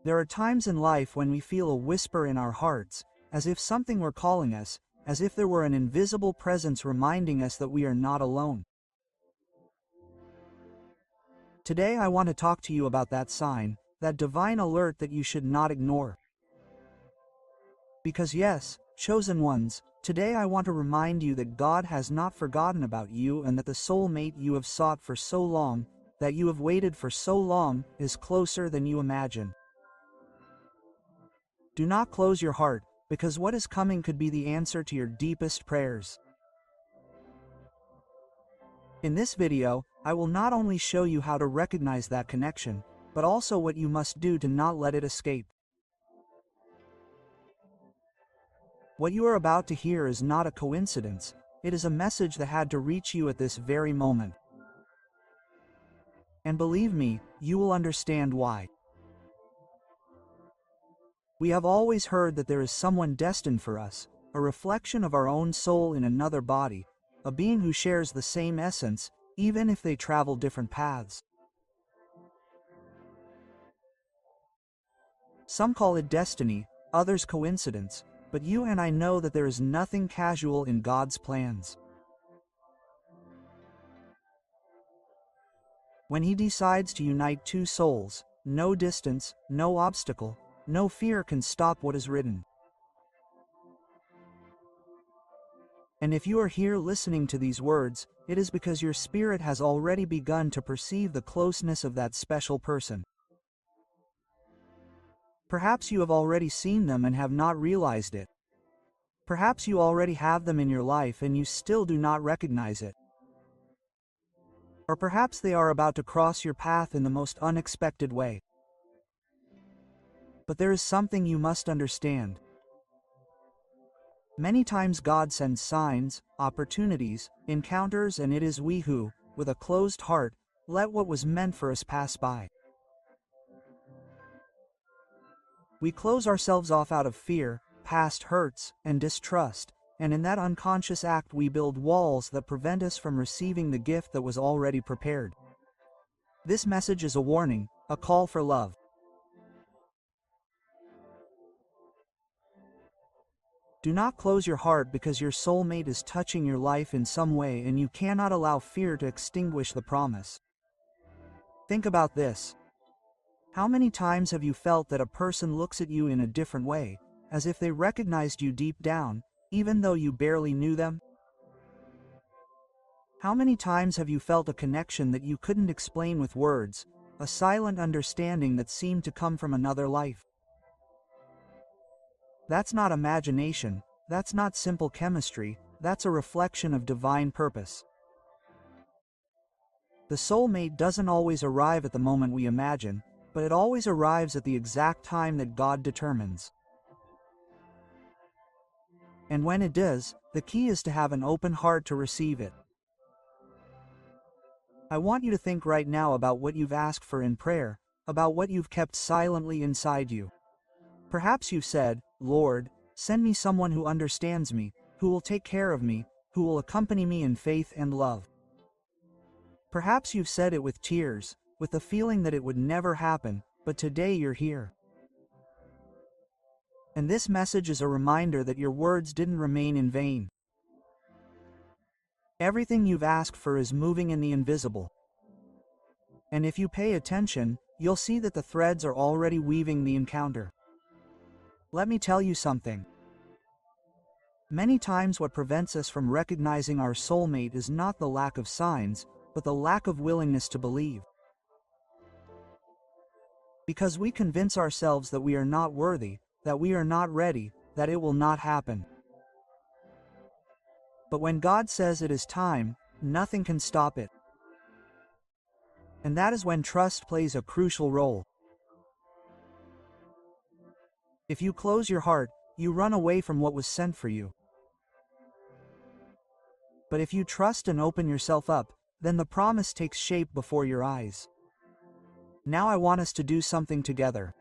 There are times in life when we feel a whisper in our hearts, as if something were calling us, as if there were an invisible presence reminding us that we are not alone. Today I want to talk to you about that sign, that divine alert that you should not ignore. Because yes, chosen ones, today I want to remind you that God has not forgotten about you, and that the soulmate you have sought for so long, that you have waited for so long, is closer than you imagine. Do not close your heart, because what is coming could be the answer to your deepest prayers. In this video, I will not only show you how to recognize that connection, but also what you must do to not let it escape. What you are about to hear is not a coincidence, it is a message that had to reach you at this very moment. And believe me, you will understand why. We have always heard that there is someone destined for us, a reflection of our own soul in another body, a being who shares the same essence, even if they travel different paths. Some call it destiny, others coincidence, but you and I know that there is nothing casual in God's plans. When He decides to unite two souls, no distance, no obstacle, no fear can stop what is written. And if you are here listening to these words, it is because your spirit has already begun to perceive the closeness of that special person. Perhaps you have already seen them and have not realized it. Perhaps you already have them in your life and you still do not recognize it. Or perhaps they are about to cross your path in the most unexpected way. But there is something you must understand. Many times God sends signs, opportunities, encounters, and it is we who, with a closed heart, let what was meant for us pass by. We close ourselves off out of fear, past hurts, and distrust, and in that unconscious act we build walls that prevent us from receiving the gift that was already prepared. This message is a warning, a call for love. Do not close your heart because your soulmate is touching your life in some way and you cannot allow fear to extinguish the promise. Think about this. How many times have you felt that a person looks at you in a different way, as if they recognized you deep down, even though you barely knew them? How many times have you felt a connection that you couldn't explain with words, a silent understanding that seemed to come from another life? That's not imagination, that's not simple chemistry, that's a reflection of divine purpose. The soulmate doesn't always arrive at the moment we imagine, but it always arrives at the exact time that God determines. And when it does, the key is to have an open heart to receive it. I want you to think right now about what you've asked for in prayer, about what you've kept silently inside you. Perhaps you've said, "Lord, send me someone who understands me, who will take care of me, who will accompany me in faith and love." Perhaps you've said it with tears, with the feeling that it would never happen, but today you're here. And this message is a reminder that your words didn't remain in vain. Everything you've asked for is moving in the invisible. And if you pay attention, you'll see that the threads are already weaving the encounter. Let me tell you something. Many times what prevents us from recognizing our soulmate is not the lack of signs, but the lack of willingness to believe. Because we convince ourselves that we are not worthy, that we are not ready, that it will not happen. But when God says it is time, nothing can stop it. And that is when trust plays a crucial role. If you close your heart, you run away from what was sent for you. But if you trust and open yourself up, then the promise takes shape before your eyes. Now I want us to do something together.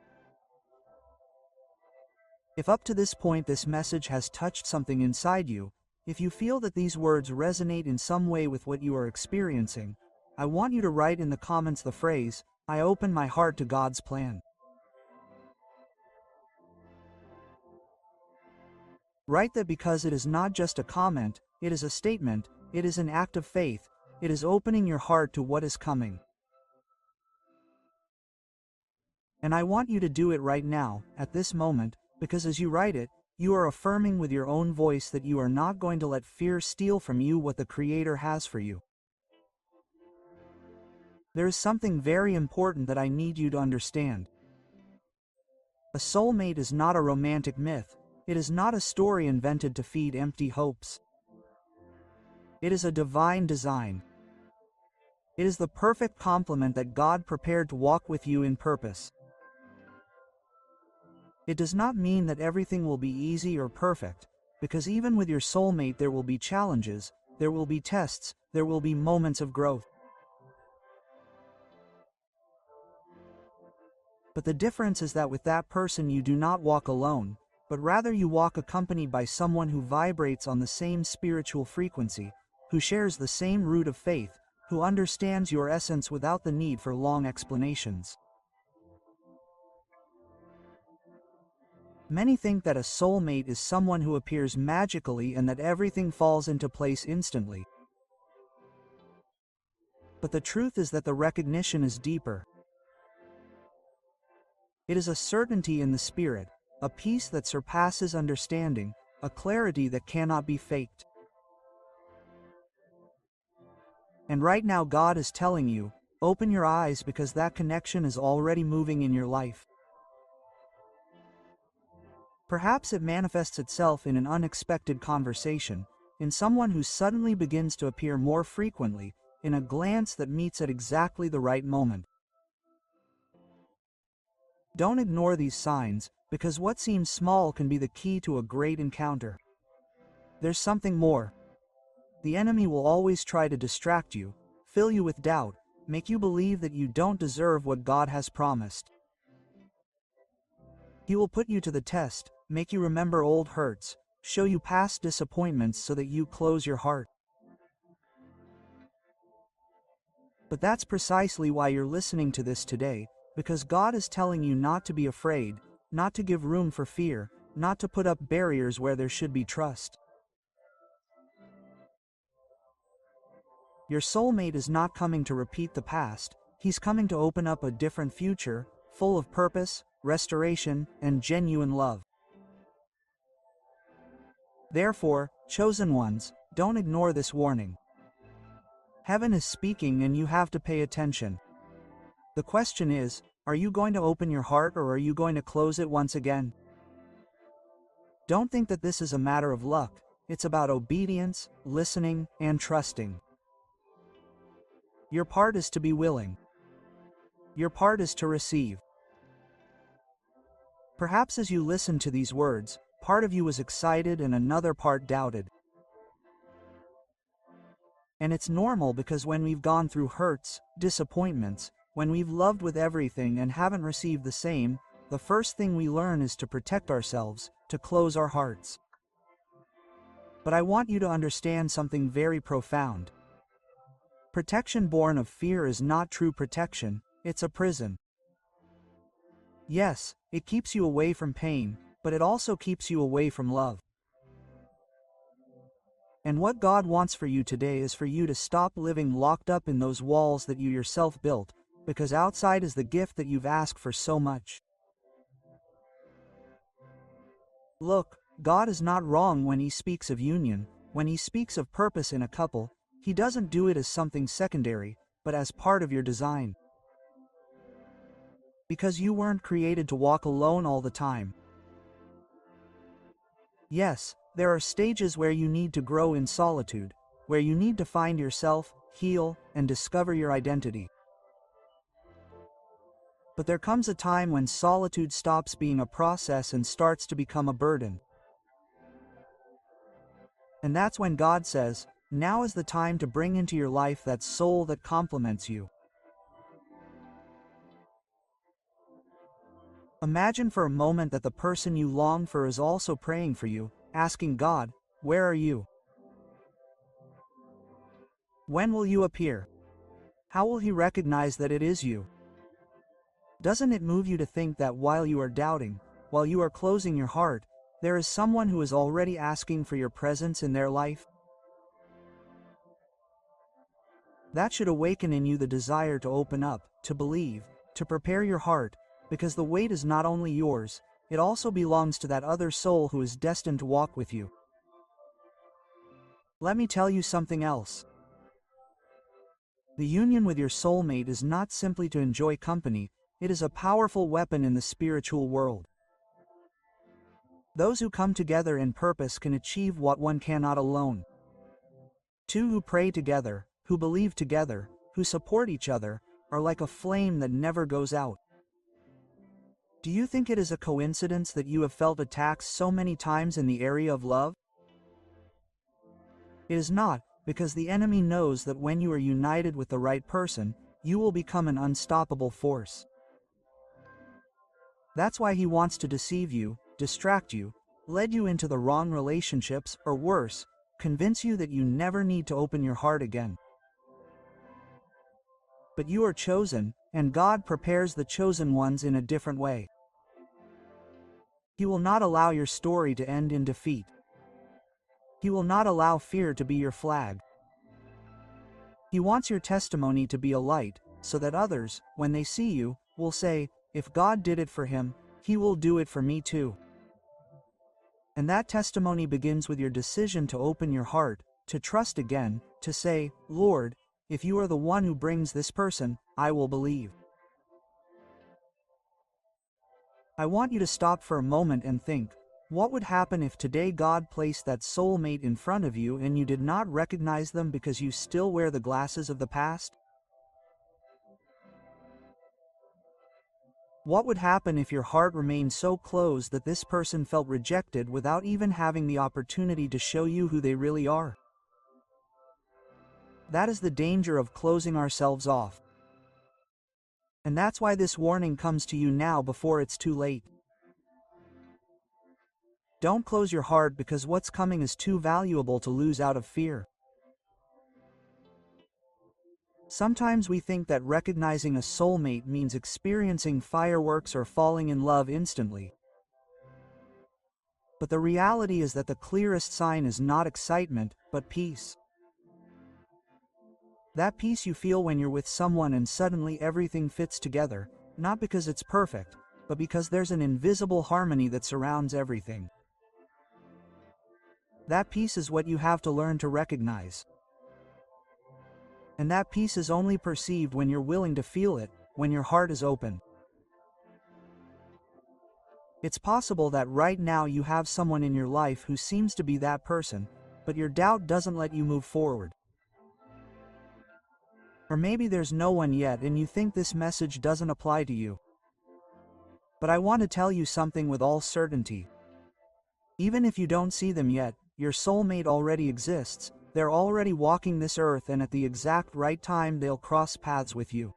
If up to this point this message has touched something inside you, if you feel that these words resonate in some way with what you are experiencing, I want you to write in the comments the phrase, "I open my heart to God's plan." Write that because it is not just a comment, it is a statement, it is an act of faith, it is opening your heart to what is coming. And I want you to do it right now, at this moment, because as you write it, you are affirming with your own voice that you are not going to let fear steal from you what the Creator has for you. There is something very important that I need you to understand. A soulmate is not a romantic myth. It is not a story invented to feed empty hopes. It is a divine design. It is the perfect complement that God prepared to walk with you in purpose. It does not mean that everything will be easy or perfect, because even with your soulmate there will be challenges, there will be tests, there will be moments of growth. But the difference is that with that person you do not walk alone, but rather you walk accompanied by someone who vibrates on the same spiritual frequency, who shares the same root of faith, who understands your essence without the need for long explanations. Many think that a soulmate is someone who appears magically and that everything falls into place instantly. But the truth is that the recognition is deeper. It is a certainty in the spirit, a peace that surpasses understanding, a clarity that cannot be faked. And right now God is telling you, open your eyes because that connection is already moving in your life. Perhaps it manifests itself in an unexpected conversation, in someone who suddenly begins to appear more frequently, in a glance that meets at exactly the right moment. Don't ignore these signs, because what seems small can be the key to a great encounter. There's something more. The enemy will always try to distract you, fill you with doubt, make you believe that you don't deserve what God has promised. He will put you to the test, make you remember old hurts, show you past disappointments so that you close your heart. But that's precisely why you're listening to this today, because God is telling you not to be afraid, not to give room for fear, not to put up barriers where there should be trust. Your soulmate is not coming to repeat the past, he's coming to open up a different future, full of purpose, restoration, and genuine love. Therefore, chosen ones, don't ignore this warning. Heaven is speaking and you have to pay attention. The question is, are you going to open your heart or are you going to close it once again? Don't think that this is a matter of luck, it's about obedience, listening, and trusting. Your part is to be willing. Your part is to receive. Perhaps as you listen to these words, part of you was excited and another part doubted. And it's normal because when we've gone through hurts, disappointments, when we've loved with everything and haven't received the same, the first thing we learn is to protect ourselves, to close our hearts. But I want you to understand something very profound. Protection born of fear is not true protection, it's a prison. Yes, it keeps you away from pain, but it also keeps you away from love. And what God wants for you today is for you to stop living locked up in those walls that you yourself built, because outside is the gift that you've asked for so much. Look, God is not wrong when He speaks of union, when He speaks of purpose in a couple, He doesn't do it as something secondary, but as part of your design. Because you weren't created to walk alone all the time. Yes, there are stages where you need to grow in solitude, where you need to find yourself, heal, and discover your identity. But there comes a time when solitude stops being a process and starts to become a burden. And that's when God says, now is the time to bring into your life that soul that complements you. Imagine for a moment that the person you long for is also praying for you, asking God, where are you? When will you appear? How will He recognize that it is you? Doesn't it move you to think that while you are doubting, while you are closing your heart, There is someone who is already asking for your presence in their life. That should awaken in you the desire to open up, to believe, to prepare your heart, because the weight is not only yours, it also belongs to that other soul who is destined to walk with you. Let me tell you something else. The union with your soulmate is not simply to enjoy company, it is a powerful weapon in the spiritual world. Those who come together in purpose can achieve what one cannot alone. Two who pray together, who believe together, who support each other, are like a flame that never goes out. Do you think it is a coincidence that you have felt attacks so many times in the area of love? It is not, because the enemy knows that when you are united with the right person, you will become an unstoppable force. That's why he wants to deceive you, distract you, lead you into the wrong relationships, or worse, convince you that you never need to open your heart again. But you are chosen, and God prepares the chosen ones in a different way. He will not allow your story to end in defeat. He will not allow fear to be your flag. He wants your testimony to be a light, so that others, when they see you, will say, "If God did it for him, he will do it for me too." And that testimony begins with your decision to open your heart, to trust again, to say, "Lord, if you are the one who brings this person, I will believe." I want you to stop for a moment and think, what would happen if today God placed that soulmate in front of you and you did not recognize them because you still wear the glasses of the past? What would happen if your heart remained so closed that this person felt rejected without even having the opportunity to show you who they really are? That is the danger of closing ourselves off. And that's why this warning comes to you now before it's too late. Don't close your heart because what's coming is too valuable to lose out of fear. Sometimes we think that recognizing a soulmate means experiencing fireworks or falling in love instantly. But the reality is that the clearest sign is not excitement, but peace. That peace you feel when you're with someone and suddenly everything fits together, not because it's perfect, but because there's an invisible harmony that surrounds everything. That peace is what you have to learn to recognize. And that peace is only perceived when you're willing to feel it, when your heart is open. It's possible that right now you have someone in your life who seems to be that person, but your doubt doesn't let you move forward. Or maybe there's no one yet and you think this message doesn't apply to you. But I want to tell you something with all certainty. Even if you don't see them yet, your soulmate already exists, they're already walking this earth, and at the exact right time they'll cross paths with you.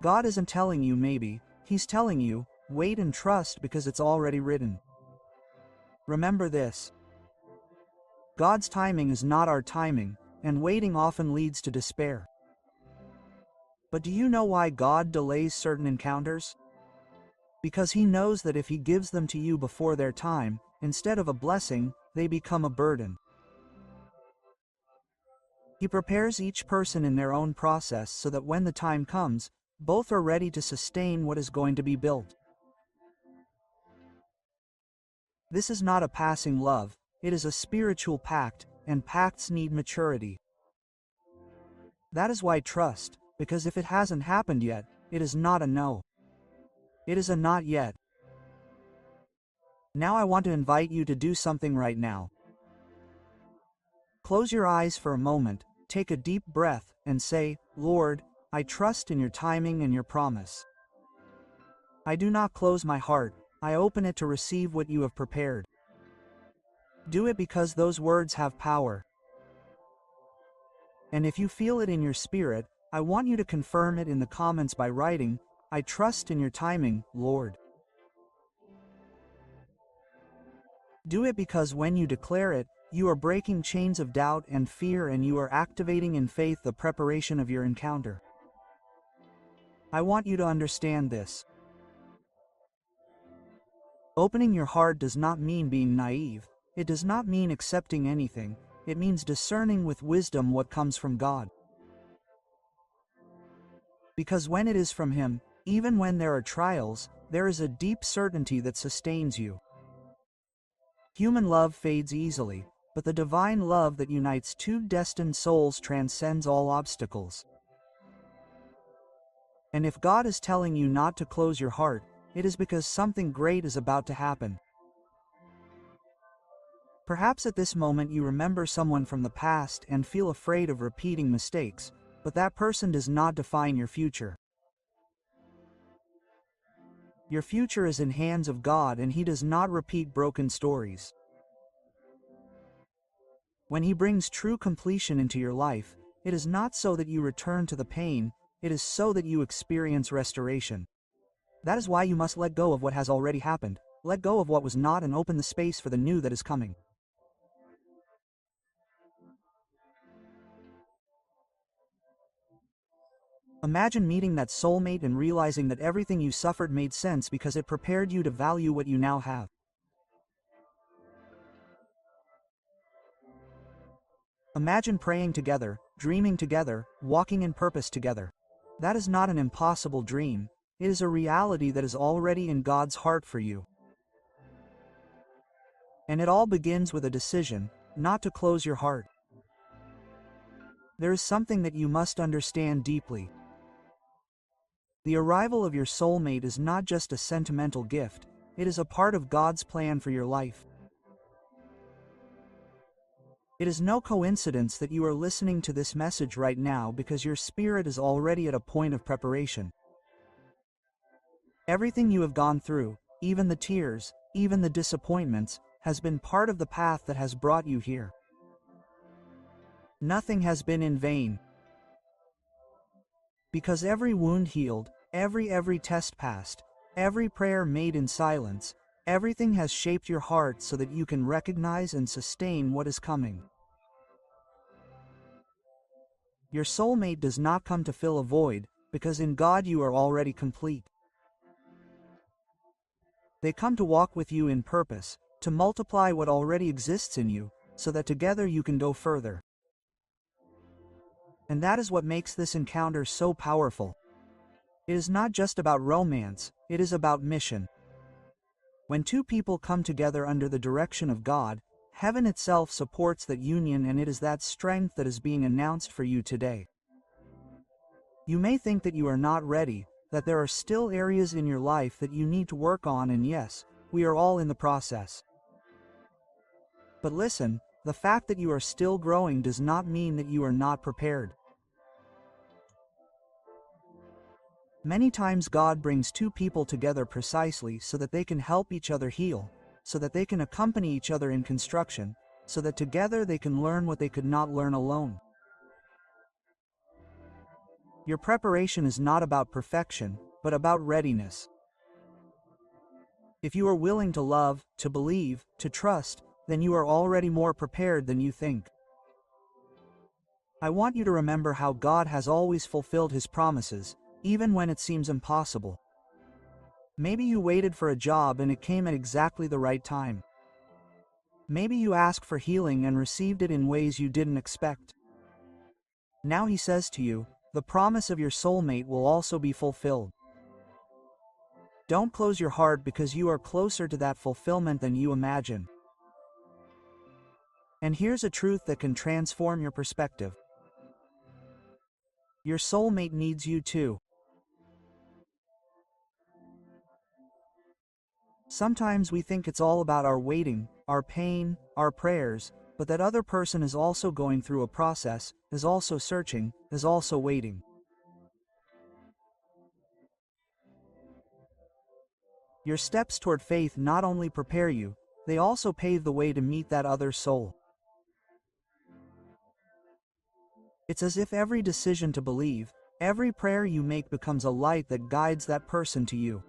God isn't telling you maybe, He's telling you, wait and trust because it's already written. Remember this. God's timing is not our timing, and waiting often leads to despair. But do you know why God delays certain encounters? Because He knows that if He gives them to you before their time, instead of a blessing, they become a burden. He prepares each person in their own process so that when the time comes, both are ready to sustain what is going to be built. This is not a passing love, it is a spiritual pact, and pacts need maturity. That is why trust, because if it hasn't happened yet, it is not a no. It is a not yet. Now I want to invite you to do something right now. Close your eyes for a moment, take a deep breath, and say, "Lord, I trust in your timing and your promise. I do not close my heart, I open it to receive what you have prepared." Do it because those words have power. And if you feel it in your spirit, I want you to confirm it in the comments by writing, "I trust in your timing, Lord." Do it because when you declare it, you are breaking chains of doubt and fear, and you are activating in faith the preparation of your encounter. I want you to understand this. Opening your heart does not mean being naive. It does not mean accepting anything. It means discerning with wisdom what comes from God. Because when it is from Him, even when there are trials, there is a deep certainty that sustains you. Human love fades easily, but the divine love that unites two destined souls transcends all obstacles. And if God is telling you not to close your heart, it is because something great is about to happen. Perhaps at this moment you remember someone from the past and feel afraid of repeating mistakes, but that person does not define your future. Your future is in hands of God, and He does not repeat broken stories. When He brings true completion into your life, it is not so that you return to the pain, it is so that you experience restoration. That is why you must let go of what has already happened, let go of what was not, and open the space for the new that is coming. Imagine meeting that soulmate and realizing that everything you suffered made sense because it prepared you to value what you now have. Imagine praying together, dreaming together, walking in purpose together. That is not an impossible dream, it is a reality that is already in God's heart for you. And it all begins with a decision, not to close your heart. There is something that you must understand deeply. The arrival of your soulmate is not just a sentimental gift, it is a part of God's plan for your life. It is no coincidence that you are listening to this message right now, because your spirit is already at a point of preparation. Everything you have gone through, even the tears, even the disappointments, has been part of the path that has brought you here. Nothing has been in vain. Because every wound healed, every test passed, every prayer made in silence, everything has shaped your heart so that you can recognize and sustain what is coming. Your soulmate does not come to fill a void, because in God you are already complete. They come to walk with you in purpose, to multiply what already exists in you, so that together you can go further. And that is what makes this encounter so powerful. It is not just about romance, it is about mission. When two people come together under the direction of God, heaven itself supports that union, and it is that strength that is being announced for you today. You may think that you are not ready, that there are still areas in your life that you need to work on, and yes, we are all in the process. But listen, the fact that you are still growing does not mean that you are not prepared. Many times God brings two people together precisely so that they can help each other heal, so that they can accompany each other in construction, so that together they can learn what they could not learn alone. Your preparation is not about perfection, but about readiness. If you are willing to love, to believe, to trust, then you are already more prepared than you think. I want you to remember how God has always fulfilled His promises, even when it seems impossible. Maybe you waited for a job and it came at exactly the right time. Maybe you asked for healing and received it in ways you didn't expect. Now He says to you, the promise of your soulmate will also be fulfilled. Don't close your heart, because you are closer to that fulfillment than you imagine. And here's a truth that can transform your perspective. Your soulmate needs you too. Sometimes we think it's all about our waiting, our pain, our prayers, but that other person is also going through a process, is also searching, is also waiting. Your steps toward faith not only prepare you, they also pave the way to meet that other soul. It's as if every decision to believe, every prayer you make becomes a light that guides that person to you.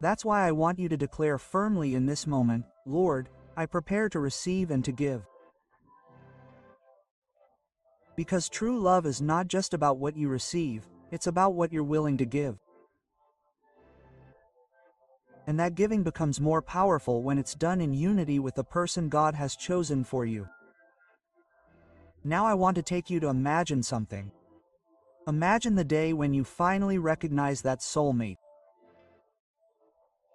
That's why I want you to declare firmly in this moment, Lord, I prepare to receive and to give. Because true love is not just about what you receive, it's about what you're willing to give. And that giving becomes more powerful when it's done in unity with the person God has chosen for you. Now I want to take you to imagine something. Imagine the day when you finally recognize that soulmate.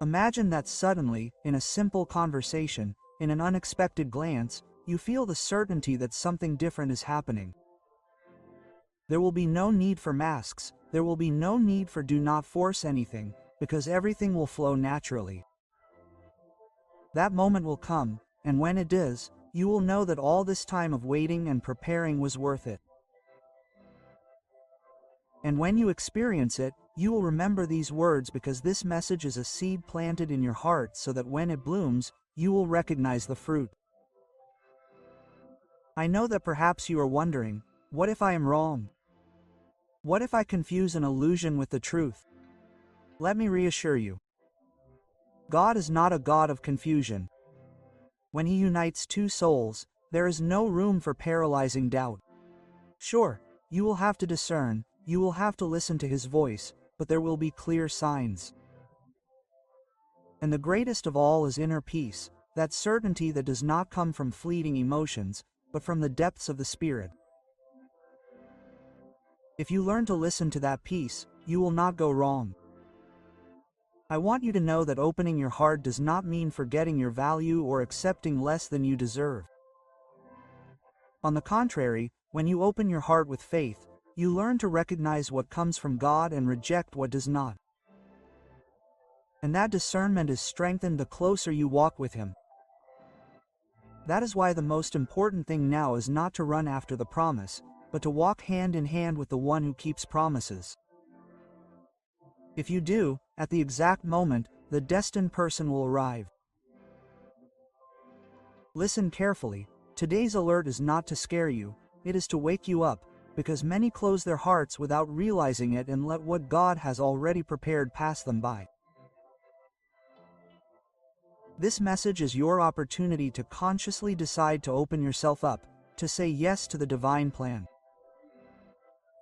Imagine that suddenly, in a simple conversation, in an unexpected glance, you feel the certainty that something different is happening. There will be no need for masks, there will be no need for do not force anything, because everything will flow naturally. That moment will come, and when it does, you will know that all this time of waiting and preparing was worth it. And when you experience it, you will remember these words, because this message is a seed planted in your heart so that when it blooms, you will recognize the fruit. I know that perhaps you are wondering, what if I am wrong? What if I confuse an illusion with the truth? Let me reassure you. God is not a God of confusion. When He unites two souls, there is no room for paralyzing doubt. Sure, you will have to discern, you will have to listen to His voice, but there will be clear signs. And the greatest of all is inner peace, that certainty that does not come from fleeting emotions, but from the depths of the Spirit. If you learn to listen to that peace, you will not go wrong. I want you to know that opening your heart does not mean forgetting your value or accepting less than you deserve. On the contrary, when you open your heart with faith, you learn to recognize what comes from God and reject what does not. And that discernment is strengthened the closer you walk with Him. That is why the most important thing now is not to run after the promise, but to walk hand in hand with the one who keeps promises. If you do, at the exact moment, the destined person will arrive. Listen carefully. Today's alert is not to scare you, it is to wake you up, because many close their hearts without realizing it and let what God has already prepared pass them by. This message is your opportunity to consciously decide to open yourself up, to say yes to the divine plan.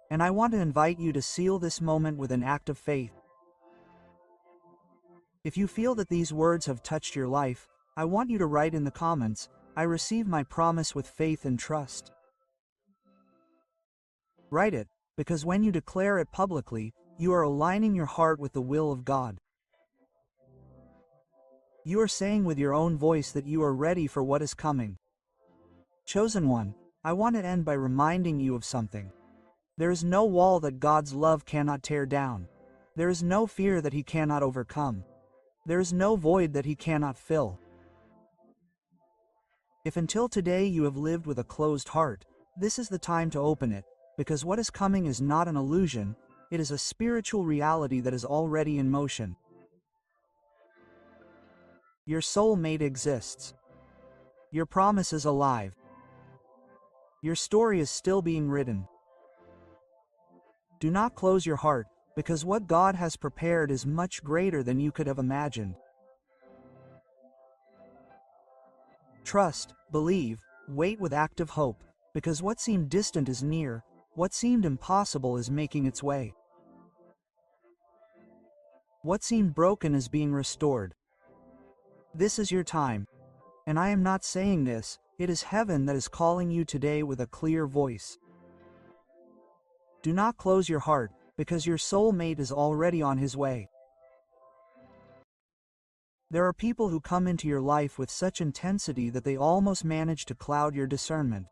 And I want to invite you to seal this moment with an act of faith. If you feel that these words have touched your life, I want you to write in the comments, "I receive my promise with faith and trust." Write it, because when you declare it publicly, you are aligning your heart with the will of God. You are saying with your own voice that you are ready for what is coming. Chosen one, I want to end by reminding you of something. There is no wall that God's love cannot tear down. There is no fear that He cannot overcome. There is no void that He cannot fill. If until today you have lived with a closed heart, this is the time to open it, because what is coming is not an illusion, it is a spiritual reality that is already in motion. Your soulmate exists. Your promise is alive. Your story is still being written. Do not close your heart, because what God has prepared is much greater than you could have imagined. Trust, believe, wait with active hope, because what seemed distant is near, what seemed impossible is making its way. What seemed broken is being restored. This is your time. And I am not saying this, it is heaven that is calling you today with a clear voice. Do not close your heart, because your soulmate is already on his way. There are people who come into your life with such intensity that they almost manage to cloud your discernment.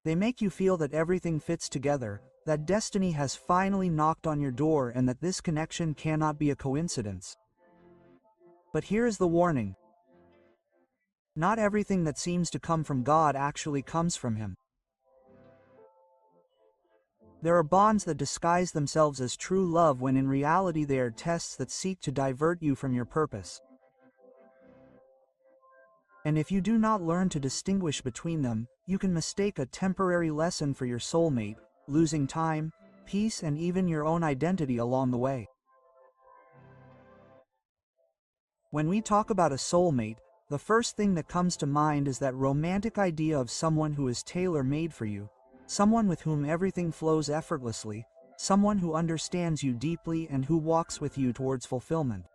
They make you feel that everything fits together, that destiny has finally knocked on your door, and that this connection cannot be a coincidence. But here is the warning. Not everything that seems to come from God actually comes from Him. There are bonds that disguise themselves as true love when in reality they are tests that seek to divert you from your purpose. And if you do not learn to distinguish between them, you can mistake a temporary lesson for your soulmate, losing time, peace, and even your own identity along the way. When we talk about a soulmate, the first thing that comes to mind is that romantic idea of someone who is tailor-made for you, someone with whom everything flows effortlessly, someone who understands you deeply and who walks with you towards fulfillment.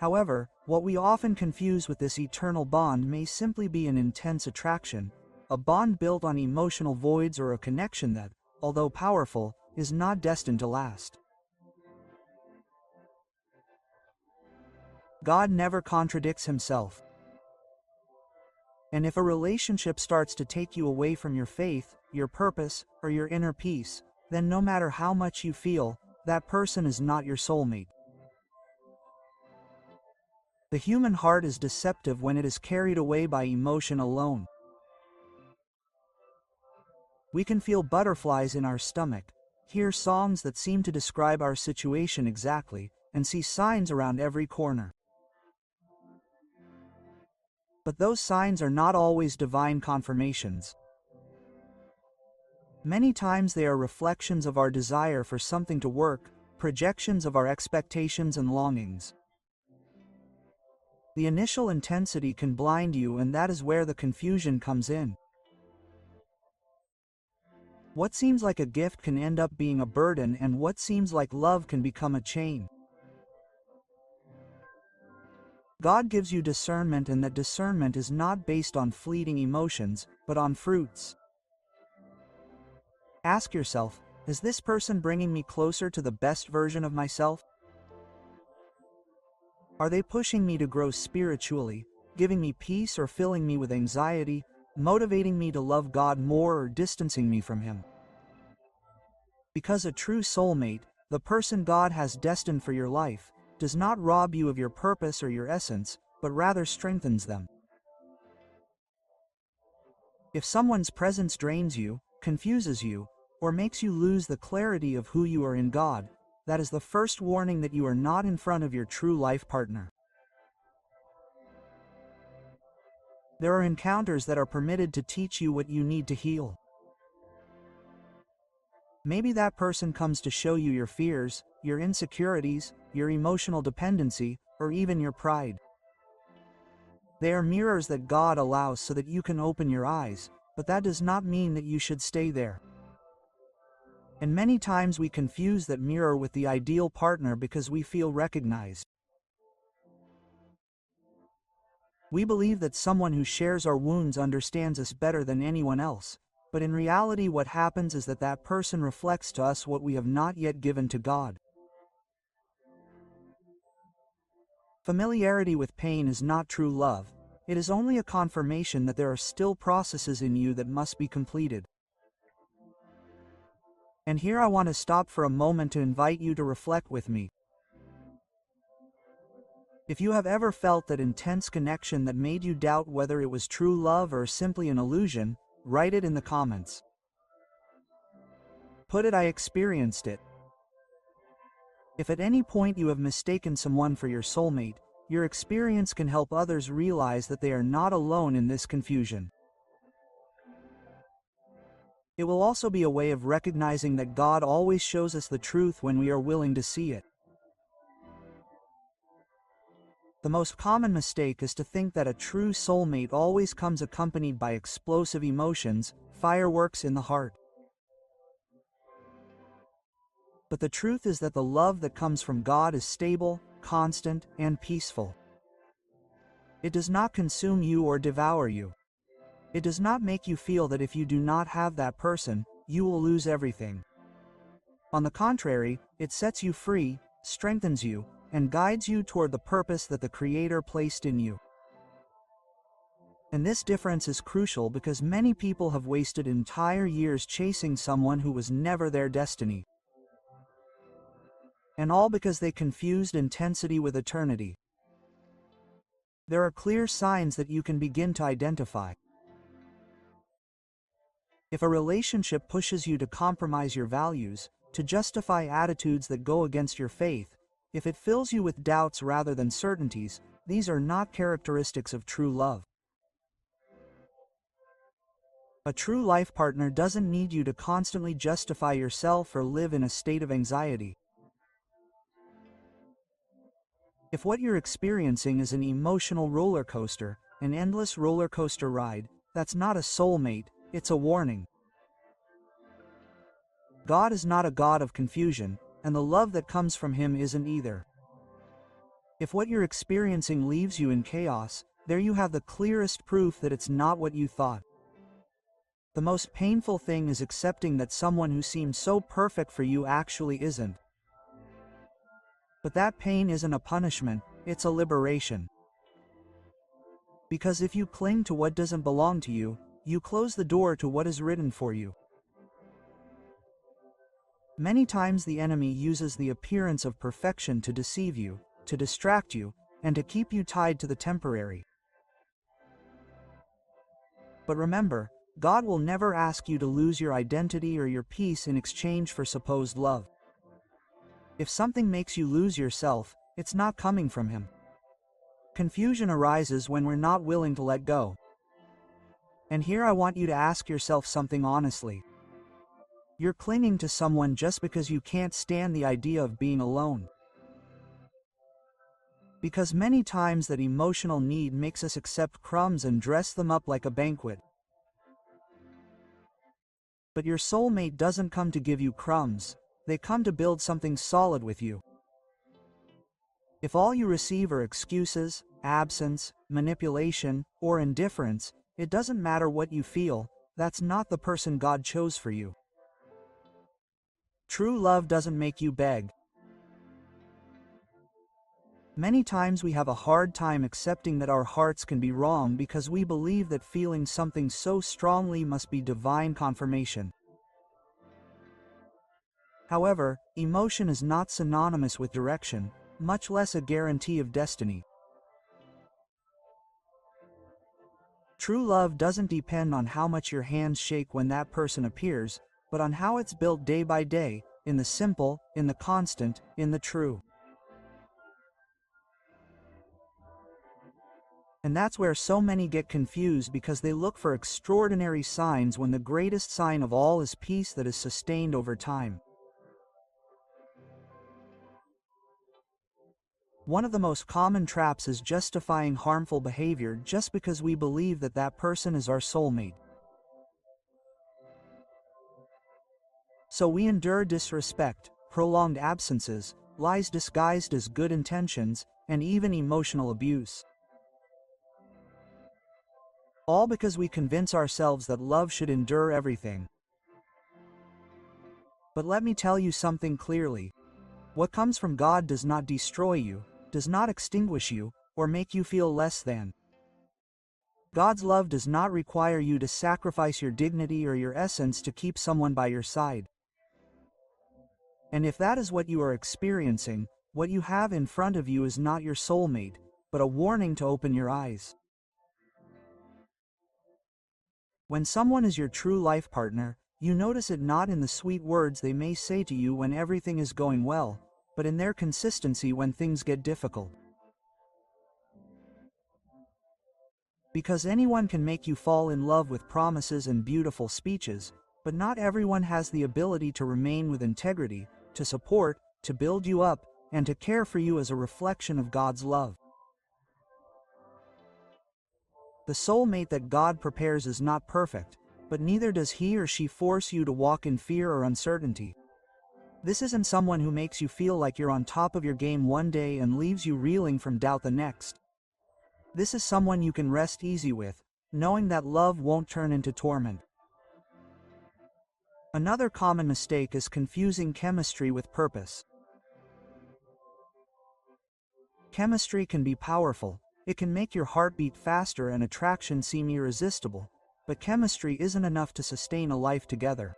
However, what we often confuse with this eternal bond may simply be an intense attraction, a bond built on emotional voids, or a connection that, although powerful, is not destined to last. God never contradicts himself. And if a relationship starts to take you away from your faith, your purpose, or your inner peace, then no matter how much you feel, that person is not your soulmate. The human heart is deceptive when it is carried away by emotion alone. We can feel butterflies in our stomach, hear songs that seem to describe our situation exactly, and see signs around every corner. But those signs are not always divine confirmations. Many times they are reflections of our desire for something to work, projections of our expectations and longings. The initial intensity can blind you, and that is where the confusion comes in. What seems like a gift can end up being a burden, and what seems like love can become a chain. God gives you discernment, and that discernment is not based on fleeting emotions, but on fruits. Ask yourself, is this person bringing me closer to the best version of myself? Are they pushing me to grow spiritually, giving me peace, or filling me with anxiety, motivating me to love God more or distancing me from Him? Because a true soulmate, the person God has destined for your life, does not rob you of your purpose or your essence, but rather strengthens them. If someone's presence drains you, confuses you, or makes you lose the clarity of who you are in God, that is the first warning that you are not in front of your true life partner. There are encounters that are permitted to teach you what you need to heal. Maybe that person comes to show you your fears, your insecurities, your emotional dependency, or even your pride. They are mirrors that God allows so that you can open your eyes, but that does not mean that you should stay there. And many times we confuse that mirror with the ideal partner because we feel recognized. We believe that someone who shares our wounds understands us better than anyone else, but in reality what happens is that that person reflects to us what we have not yet given to God. Familiarity with pain is not true love. It is only a confirmation that there are still processes in you that must be completed. And here I want to stop for a moment to invite you to reflect with me. If you have ever felt that intense connection that made you doubt whether it was true love or simply an illusion, write it in the comments. Put it, I experienced it. If at any point you have mistaken someone for your soulmate, your experience can help others realize that they are not alone in this confusion. It will also be a way of recognizing that God always shows us the truth when we are willing to see it. The most common mistake is to think that a true soulmate always comes accompanied by explosive emotions, fireworks in the heart. But the truth is that the love that comes from God is stable, constant, and peaceful. It does not consume you or devour you. It does not make you feel that if you do not have that person, you will lose everything. On the contrary, it sets you free, strengthens you, and guides you toward the purpose that the Creator placed in you. And this difference is crucial because many people have wasted entire years chasing someone who was never their destiny. And all because they confused intensity with eternity. There are clear signs that you can begin to identify. If a relationship pushes you to compromise your values, to justify attitudes that go against your faith, if it fills you with doubts rather than certainties, these are not characteristics of true love. A true life partner doesn't need you to constantly justify yourself or live in a state of anxiety. If what you're experiencing is an emotional roller coaster, an endless roller coaster ride, that's not a soulmate, it's a warning. God is not a God of confusion, and the love that comes from Him isn't either. If what you're experiencing leaves you in chaos, there you have the clearest proof that it's not what you thought. The most painful thing is accepting that someone who seemed so perfect for you actually isn't. But that pain isn't a punishment, it's a liberation. Because if you cling to what doesn't belong to you, you close the door to what is written for you. Many times the enemy uses the appearance of perfection to deceive you, to distract you, and to keep you tied to the temporary. But remember, God will never ask you to lose your identity or your peace in exchange for supposed love. If something makes you lose yourself, it's not coming from Him. Confusion arises when we're not willing to let go. And here I want you to ask yourself something honestly. You're clinging to someone just because you can't stand the idea of being alone. Because many times that emotional need makes us accept crumbs and dress them up like a banquet. But your soulmate doesn't come to give you crumbs, they come to build something solid with you. If all you receive are excuses, absence, manipulation, or indifference, it doesn't matter what you feel, that's not the person God chose for you. True love doesn't make you beg. Many times we have a hard time accepting that our hearts can be wrong because we believe that feeling something so strongly must be divine confirmation. However, emotion is not synonymous with direction, much less a guarantee of destiny. True love doesn't depend on how much your hands shake when that person appears, but on how it's built day by day, in the simple, in the constant, in the true. And that's where so many get confused because they look for extraordinary signs when the greatest sign of all is peace that is sustained over time. One of the most common traps is justifying harmful behavior just because we believe that that person is our soulmate. So we endure disrespect, prolonged absences, lies disguised as good intentions, and even emotional abuse. All because we convince ourselves that love should endure everything. But let me tell you something clearly. What comes from God does not destroy you, does not extinguish you, or make you feel less than. God's love does not require you to sacrifice your dignity or your essence to keep someone by your side. And if that is what you are experiencing, what you have in front of you is not your soulmate, but a warning to open your eyes. When someone is your true life partner, you notice it not in the sweet words they may say to you when everything is going well, but in their consistency when things get difficult. Because anyone can make you fall in love with promises and beautiful speeches, but not everyone has the ability to remain with integrity, to support, to build you up, and to care for you as a reflection of God's love. The soulmate that God prepares is not perfect, but neither does he or she force you to walk in fear or uncertainty. This isn't someone who makes you feel like you're on top of your game one day and leaves you reeling from doubt the next. This is someone you can rest easy with, knowing that love won't turn into torment. Another common mistake is confusing chemistry with purpose. Chemistry can be powerful, it can make your heart beat faster and attraction seem irresistible, but chemistry isn't enough to sustain a life together.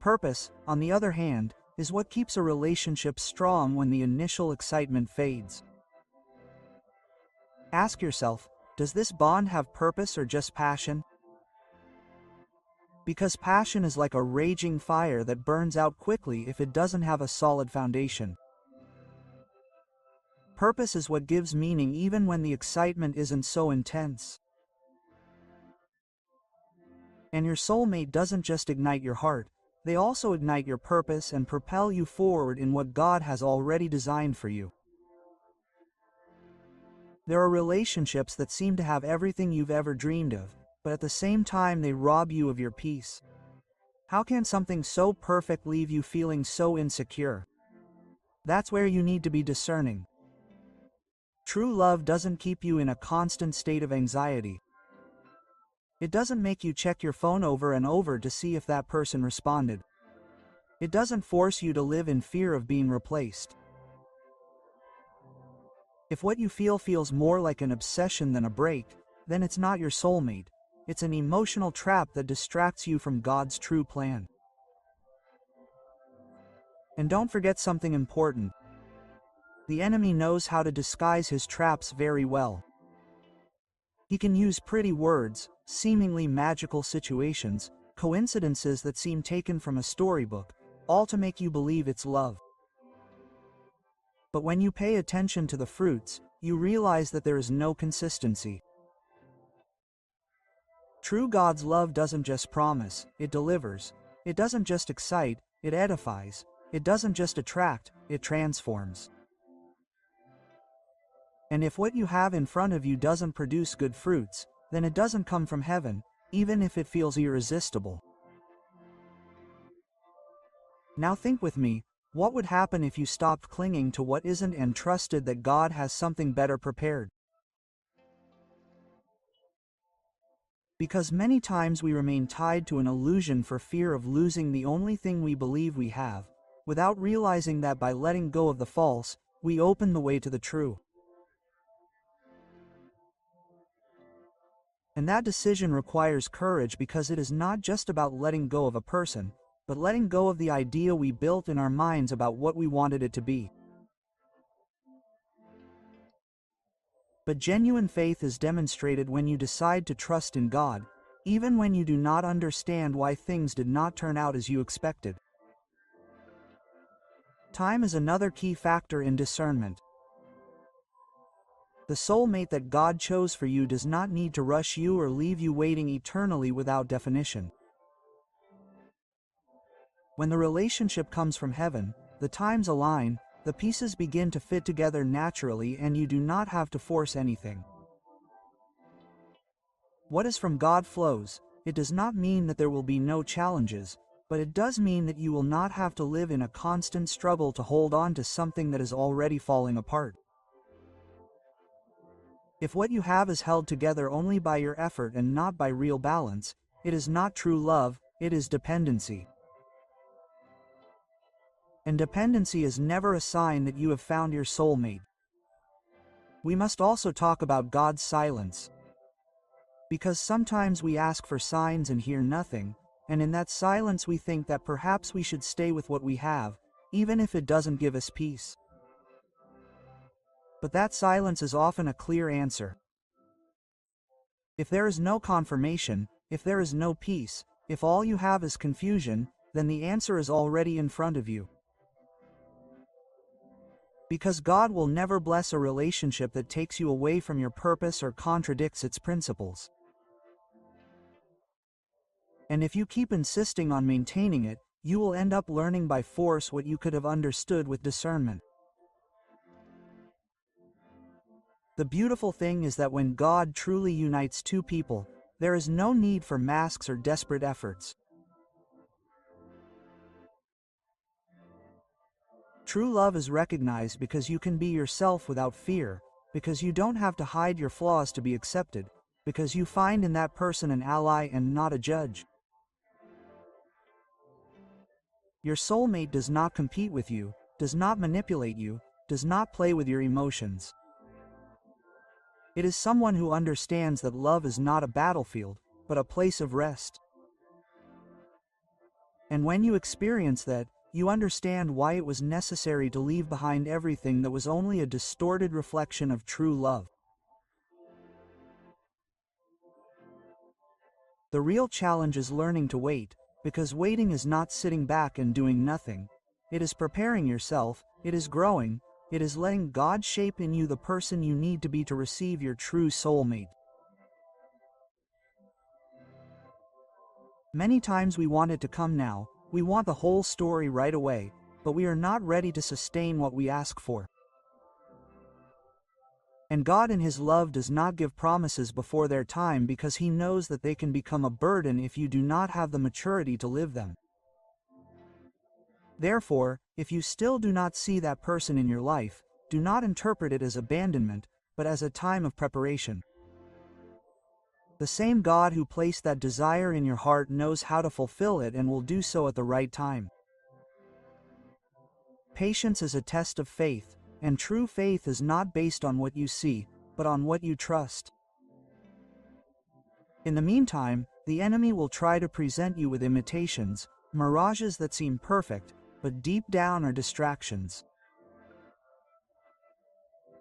Purpose, on the other hand, is what keeps a relationship strong when the initial excitement fades. Ask yourself, does this bond have purpose or just passion? Because passion is like a raging fire that burns out quickly if it doesn't have a solid foundation. Purpose is what gives meaning even when the excitement isn't so intense. And your soulmate doesn't just ignite your heart, they also ignite your purpose and propel you forward in what God has already designed for you. There are relationships that seem to have everything you've ever dreamed of, but at the same time they rob you of your peace. How can something so perfect leave you feeling so insecure? That's where you need to be discerning. True love doesn't keep you in a constant state of anxiety. It doesn't make you check your phone over and over to see if that person responded. It doesn't force you to live in fear of being replaced. If what you feel feels more like an obsession than a break, then it's not your soulmate. It's an emotional trap that distracts you from God's true plan. And don't forget something important. The enemy knows how to disguise his traps very well. He can use pretty words, seemingly magical situations, coincidences that seem taken from a storybook, all to make you believe it's love. But when you pay attention to the fruits, you realize that there is no consistency. True God's love doesn't just promise, it delivers. It doesn't just excite, it edifies. It doesn't just attract, it transforms. And if what you have in front of you doesn't produce good fruits, then it doesn't come from heaven, even if it feels irresistible. Now think with me, what would happen if you stopped clinging to what isn't and trusted that God has something better prepared? Because many times we remain tied to an illusion for fear of losing the only thing we believe we have, without realizing that by letting go of the false, we open the way to the true. And that decision requires courage because it is not just about letting go of a person, but letting go of the idea we built in our minds about what we wanted it to be. But genuine faith is demonstrated when you decide to trust in God, even when you do not understand why things did not turn out as you expected. Time is another key factor in discernment. The soulmate that God chose for you does not need to rush you or leave you waiting eternally without definition. When the relationship comes from heaven, the times align, the pieces begin to fit together naturally, and you do not have to force anything. What is from God flows. It does not mean that there will be no challenges, but it does mean that you will not have to live in a constant struggle to hold on to something that is already falling apart. If what you have is held together only by your effort and not by real balance, it is not true love, it is dependency. And dependency is never a sign that you have found your soulmate. We must also talk about God's silence. Because sometimes we ask for signs and hear nothing, and in that silence we think that perhaps we should stay with what we have, even if it doesn't give us peace. But that silence is often a clear answer. If there is no confirmation, if there is no peace, if all you have is confusion, then the answer is already in front of you. Because God will never bless a relationship that takes you away from your purpose or contradicts its principles. And if you keep insisting on maintaining it, you will end up learning by force what you could have understood with discernment. The beautiful thing is that when God truly unites two people, there is no need for masks or desperate efforts. True love is recognized because you can be yourself without fear, because you don't have to hide your flaws to be accepted, because you find in that person an ally and not a judge. Your soulmate does not compete with you, does not manipulate you, does not play with your emotions. It is someone who understands that love is not a battlefield, but a place of rest. And when you experience that, you understand why it was necessary to leave behind everything that was only a distorted reflection of true love. The real challenge is learning to wait, because waiting is not sitting back and doing nothing. It is preparing yourself, it is growing, it is letting God shape in you the person you need to be to receive your true soulmate. Many times we want it to come now, we want the whole story right away, but we are not ready to sustain what we ask for. And God in His love does not give promises before their time because He knows that they can become a burden if you do not have the maturity to live them. Therefore, If you still do not see that person in your life, do not interpret it as abandonment, but as a time of preparation. The same God who placed that desire in your heart knows how to fulfill it and will do so at the right time. Patience is a test of faith, and true faith is not based on what you see, but on what you trust. In the meantime, the enemy will try to present you with imitations, mirages that seem perfect, but deep down are distractions.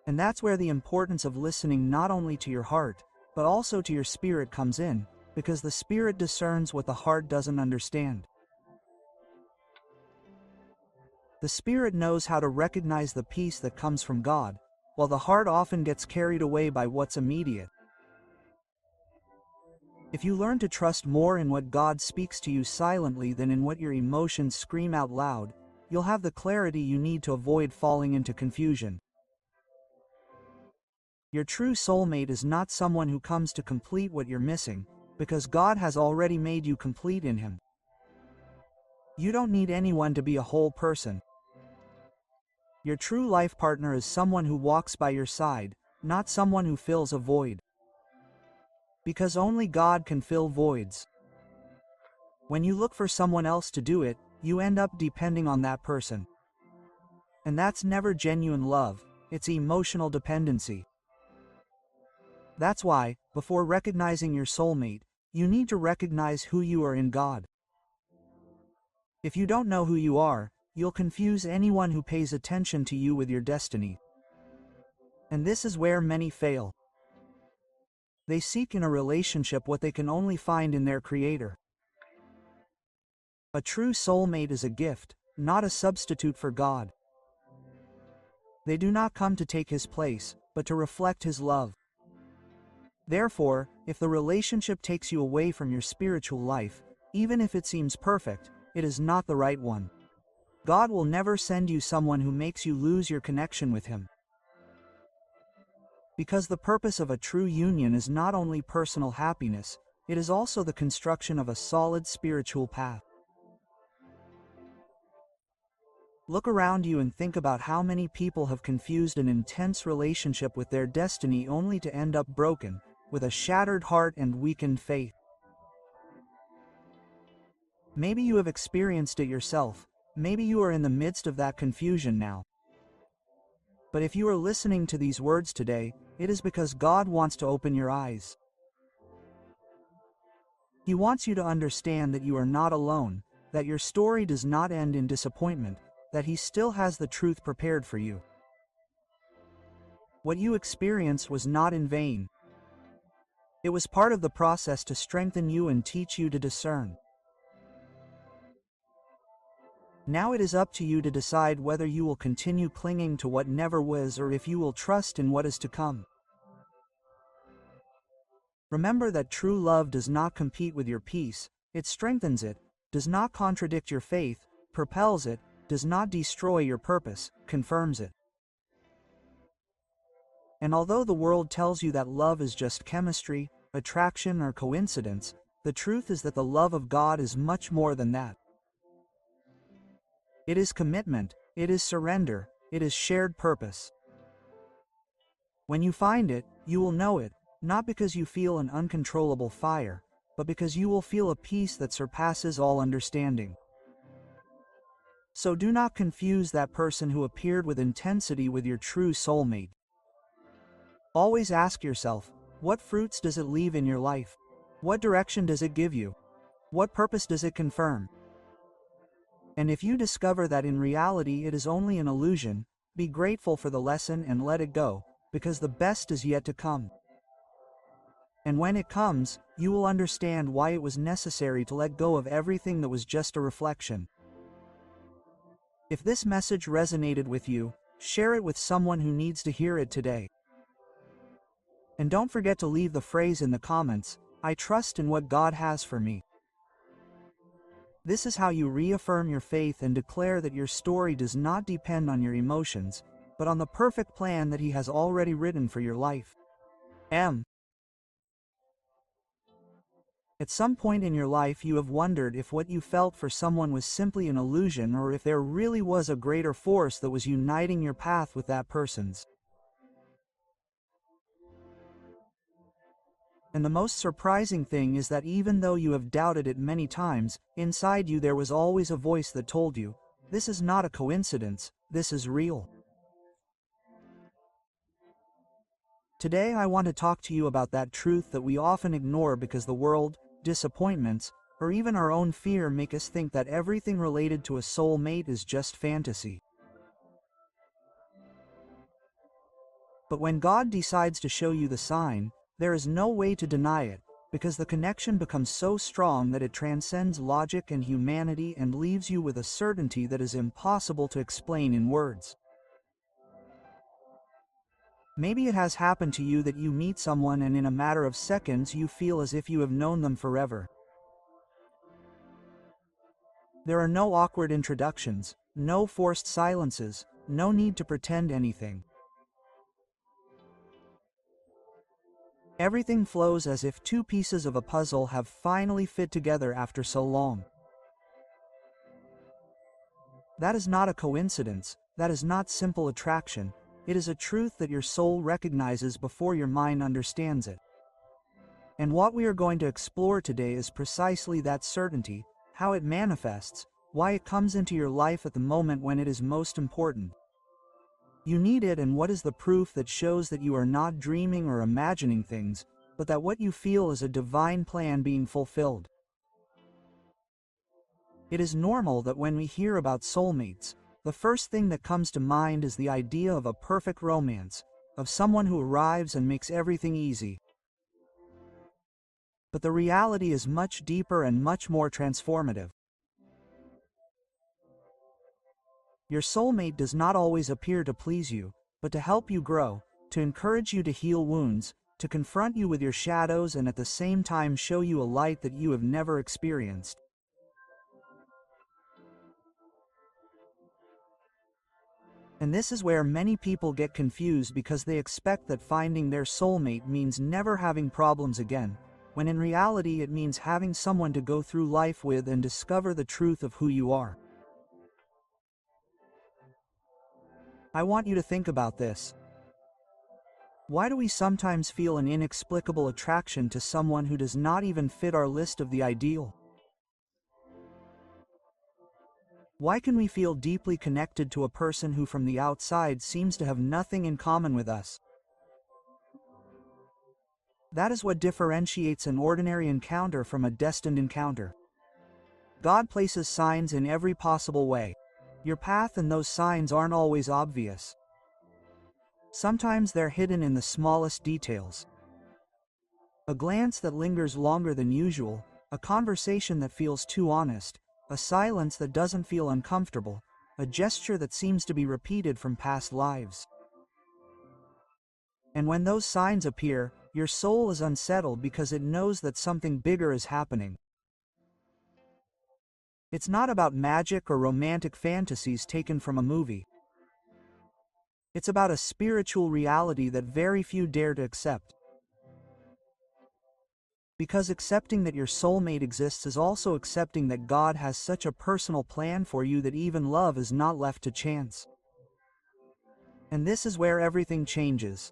And that's where the importance of listening not only to your heart, but also to your spirit comes in, because the spirit discerns what the heart doesn't understand. The spirit knows how to recognize the peace that comes from God, while the heart often gets carried away by what's immediate. If you learn to trust more in what God speaks to you silently than in what your emotions scream out loud, you'll have the clarity you need to avoid falling into confusion. Your true soulmate is not someone who comes to complete what you're missing, because God has already made you complete in Him. You don't need anyone to be a whole person. Your true life partner is someone who walks by your side, not someone who fills a void. Because only God can fill voids. When you look for someone else to do it, you end up depending on that person. And that's never genuine love, it's emotional dependency. That's why, before recognizing your soulmate, you need to recognize who you are in God. If you don't know who you are, you'll confuse anyone who pays attention to you with your destiny. And this is where many fail. They seek in a relationship what they can only find in their Creator. A true soulmate is a gift, not a substitute for God. They do not come to take His place, but to reflect His love. Therefore, if the relationship takes you away from your spiritual life, even if it seems perfect, it is not the right one. God will never send you someone who makes you lose your connection with Him. Because the purpose of a true union is not only personal happiness, it is also the construction of a solid spiritual path. Look around you and think about how many people have confused an intense relationship with their destiny only to end up broken, with a shattered heart and weakened faith. Maybe you have experienced it yourself, maybe you are in the midst of that confusion now. But if you are listening to these words today, it is because God wants to open your eyes. He wants you to understand that you are not alone, that your story does not end in disappointment, that He still has the truth prepared for you. What you experienced was not in vain. It was part of the process to strengthen you and teach you to discern. Now it is up to you to decide whether you will continue clinging to what never was or if you will trust in what is to come. Remember that true love does not compete with your peace, it strengthens it, does not contradict your faith, propels it, does not destroy your purpose, confirms it. And although the world tells you that love is just chemistry, attraction, or coincidence, the truth is that the love of God is much more than that. It is commitment, it is surrender, it is shared purpose. When you find it, you will know it, not because you feel an uncontrollable fire, but because you will feel a peace that surpasses all understanding. So do not confuse that person who appeared with intensity with your true soulmate. Always ask yourself, what fruits does it leave in your life? What direction does it give you? What purpose does it confirm? And if you discover that in reality it is only an illusion, be grateful for the lesson and let it go, because the best is yet to come. And when it comes, you will understand why it was necessary to let go of everything that was just a reflection. If this message resonated with you, share it with someone who needs to hear it today. And don't forget to leave the phrase in the comments, "I trust in what God has for me." This is how you reaffirm your faith and declare that your story does not depend on your emotions, but on the perfect plan that He has already written for your life. At some point in your life you have wondered if what you felt for someone was simply an illusion or if there really was a greater force that was uniting your path with that person's. And the most surprising thing is that even though you have doubted it many times, inside you there was always a voice that told you, this is not a coincidence, this is real. Today I want to talk to you about that truth that we often ignore because the world, disappointments, or even our own fear make us think that everything related to a soulmate is just fantasy. But when God decides to show you the sign, there is no way to deny it, because the connection becomes so strong that it transcends logic and humanity and leaves you with a certainty that is impossible to explain in words. Maybe it has happened to you that you meet someone and in a matter of seconds you feel as if you have known them forever. There are no awkward introductions, no forced silences, no need to pretend anything. Everything flows as if two pieces of a puzzle have finally fit together after so long. That is not a coincidence, that is not simple attraction, it is a truth that your soul recognizes before your mind understands it. And what we are going to explore today is precisely that certainty, how it manifests, why it comes into your life at the moment when it is most important. You need it, and what is the proof that shows that you are not dreaming or imagining things, but that what you feel is a divine plan being fulfilled. It is normal that when we hear about soulmates, the first thing that comes to mind is the idea of a perfect romance, of someone who arrives and makes everything easy. But the reality is much deeper and much more transformative. Your soulmate does not always appear to please you, but to help you grow, to encourage you to heal wounds, to confront you with your shadows and at the same time show you a light that you have never experienced. And this is where many people get confused because they expect that finding their soulmate means never having problems again, when in reality it means having someone to go through life with and discover the truth of who you are. I want you to think about this. Why do we sometimes feel an inexplicable attraction to someone who does not even fit our list of the ideal? Why can we feel deeply connected to a person who from the outside seems to have nothing in common with us? That is what differentiates an ordinary encounter from a destined encounter. God places signs in every possible way. Your path and those signs aren't always obvious. Sometimes they're hidden in the smallest details. A glance that lingers longer than usual, a conversation that feels too honest, a silence that doesn't feel uncomfortable, a gesture that seems to be repeated from past lives. And when those signs appear, your soul is unsettled because it knows that something bigger is happening. It's not about magic or romantic fantasies taken from a movie. It's about a spiritual reality that very few dare to accept. Because accepting that your soulmate exists is also accepting that God has such a personal plan for you that even love is not left to chance. And this is where everything changes.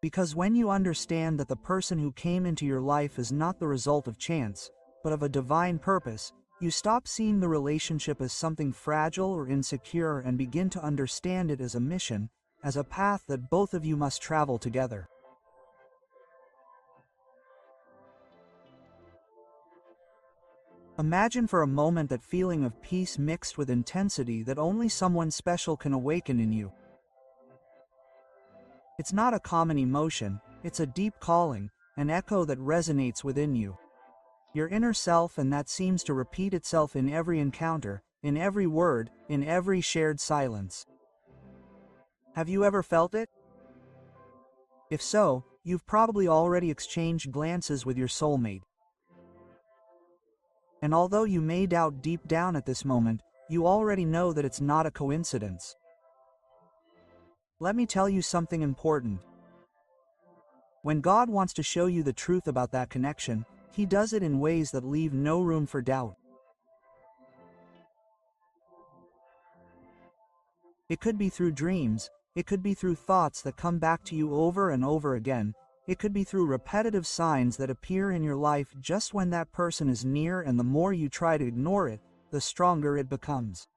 Because when you understand that the person who came into your life is not the result of chance, but of a divine purpose, you stop seeing the relationship as something fragile or insecure and begin to understand it as a mission, as a path that both of you must travel together. Imagine for a moment that feeling of peace mixed with intensity that only someone special can awaken in you. It's not a common emotion, it's a deep calling, an echo that resonates within you. Your inner self, and that seems to repeat itself in every encounter, in every word, in every shared silence. Have you ever felt it? If so, you've probably already exchanged glances with your soulmate. And although you may doubt deep down at this moment, you already know that it's not a coincidence. Let me tell you something important. When God wants to show you the truth about that connection, He does it in ways that leave no room for doubt. It could be through dreams, it could be through thoughts that come back to you over and over again, it could be through repetitive signs that appear in your life just when that person is near, and the more you try to ignore it, the stronger it becomes.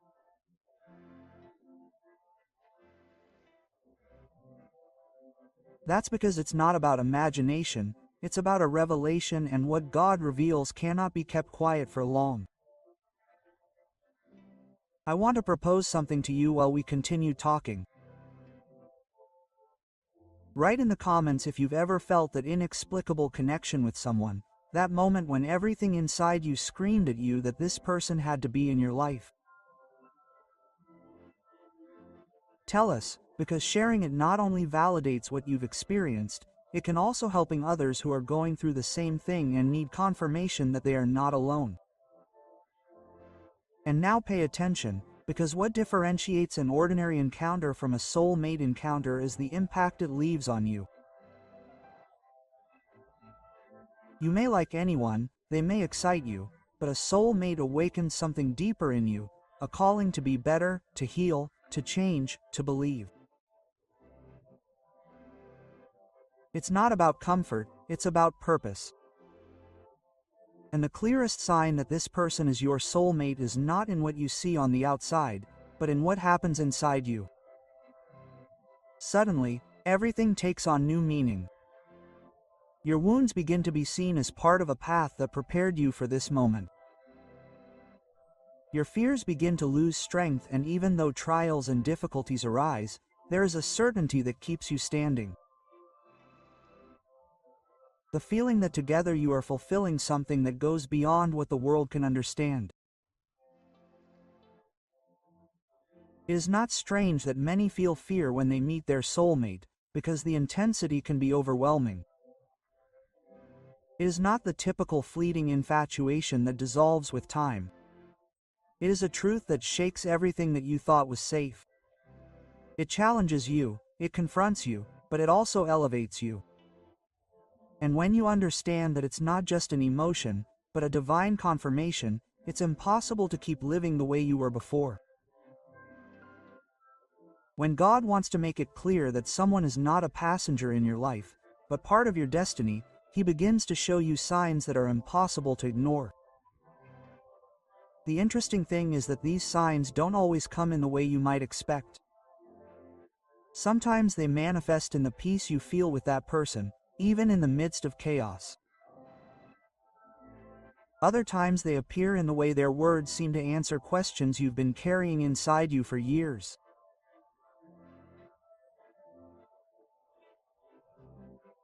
That's because it's not about imagination, it's about a revelation, and what God reveals cannot be kept quiet for long. I want to propose something to you while we continue talking. Write in the comments if you've ever felt that inexplicable connection with someone, that moment when everything inside you screamed at you that this person had to be in your life. Tell us, because sharing it not only validates what you've experienced, it can also helping others who are going through the same thing and need confirmation that they are not alone. And now pay attention, because what differentiates an ordinary encounter from a soulmate encounter is the impact it leaves on you. You may like anyone, they may excite you, but a soulmate awakens something deeper in you, a calling to be better, to heal, to change, to believe. It's not about comfort, it's about purpose. And the clearest sign that this person is your soulmate is not in what you see on the outside, but in what happens inside you. Suddenly, everything takes on new meaning. Your wounds begin to be seen as part of a path that prepared you for this moment. Your fears begin to lose strength, and even though trials and difficulties arise, there is a certainty that keeps you standing. The feeling that together you are fulfilling something that goes beyond what the world can understand. It is not strange that many feel fear when they meet their soulmate, because the intensity can be overwhelming. It is not the typical fleeting infatuation that dissolves with time. It is a truth that shakes everything that you thought was safe. It challenges you, it confronts you, but it also elevates you. And when you understand that it's not just an emotion, but a divine confirmation, it's impossible to keep living the way you were before. When God wants to make it clear that someone is not a passenger in your life, but part of your destiny, He begins to show you signs that are impossible to ignore. The interesting thing is that these signs don't always come in the way you might expect. Sometimes they manifest in the peace you feel with that person, even in the midst of chaos. Other times they appear in the way their words seem to answer questions you've been carrying inside you for years.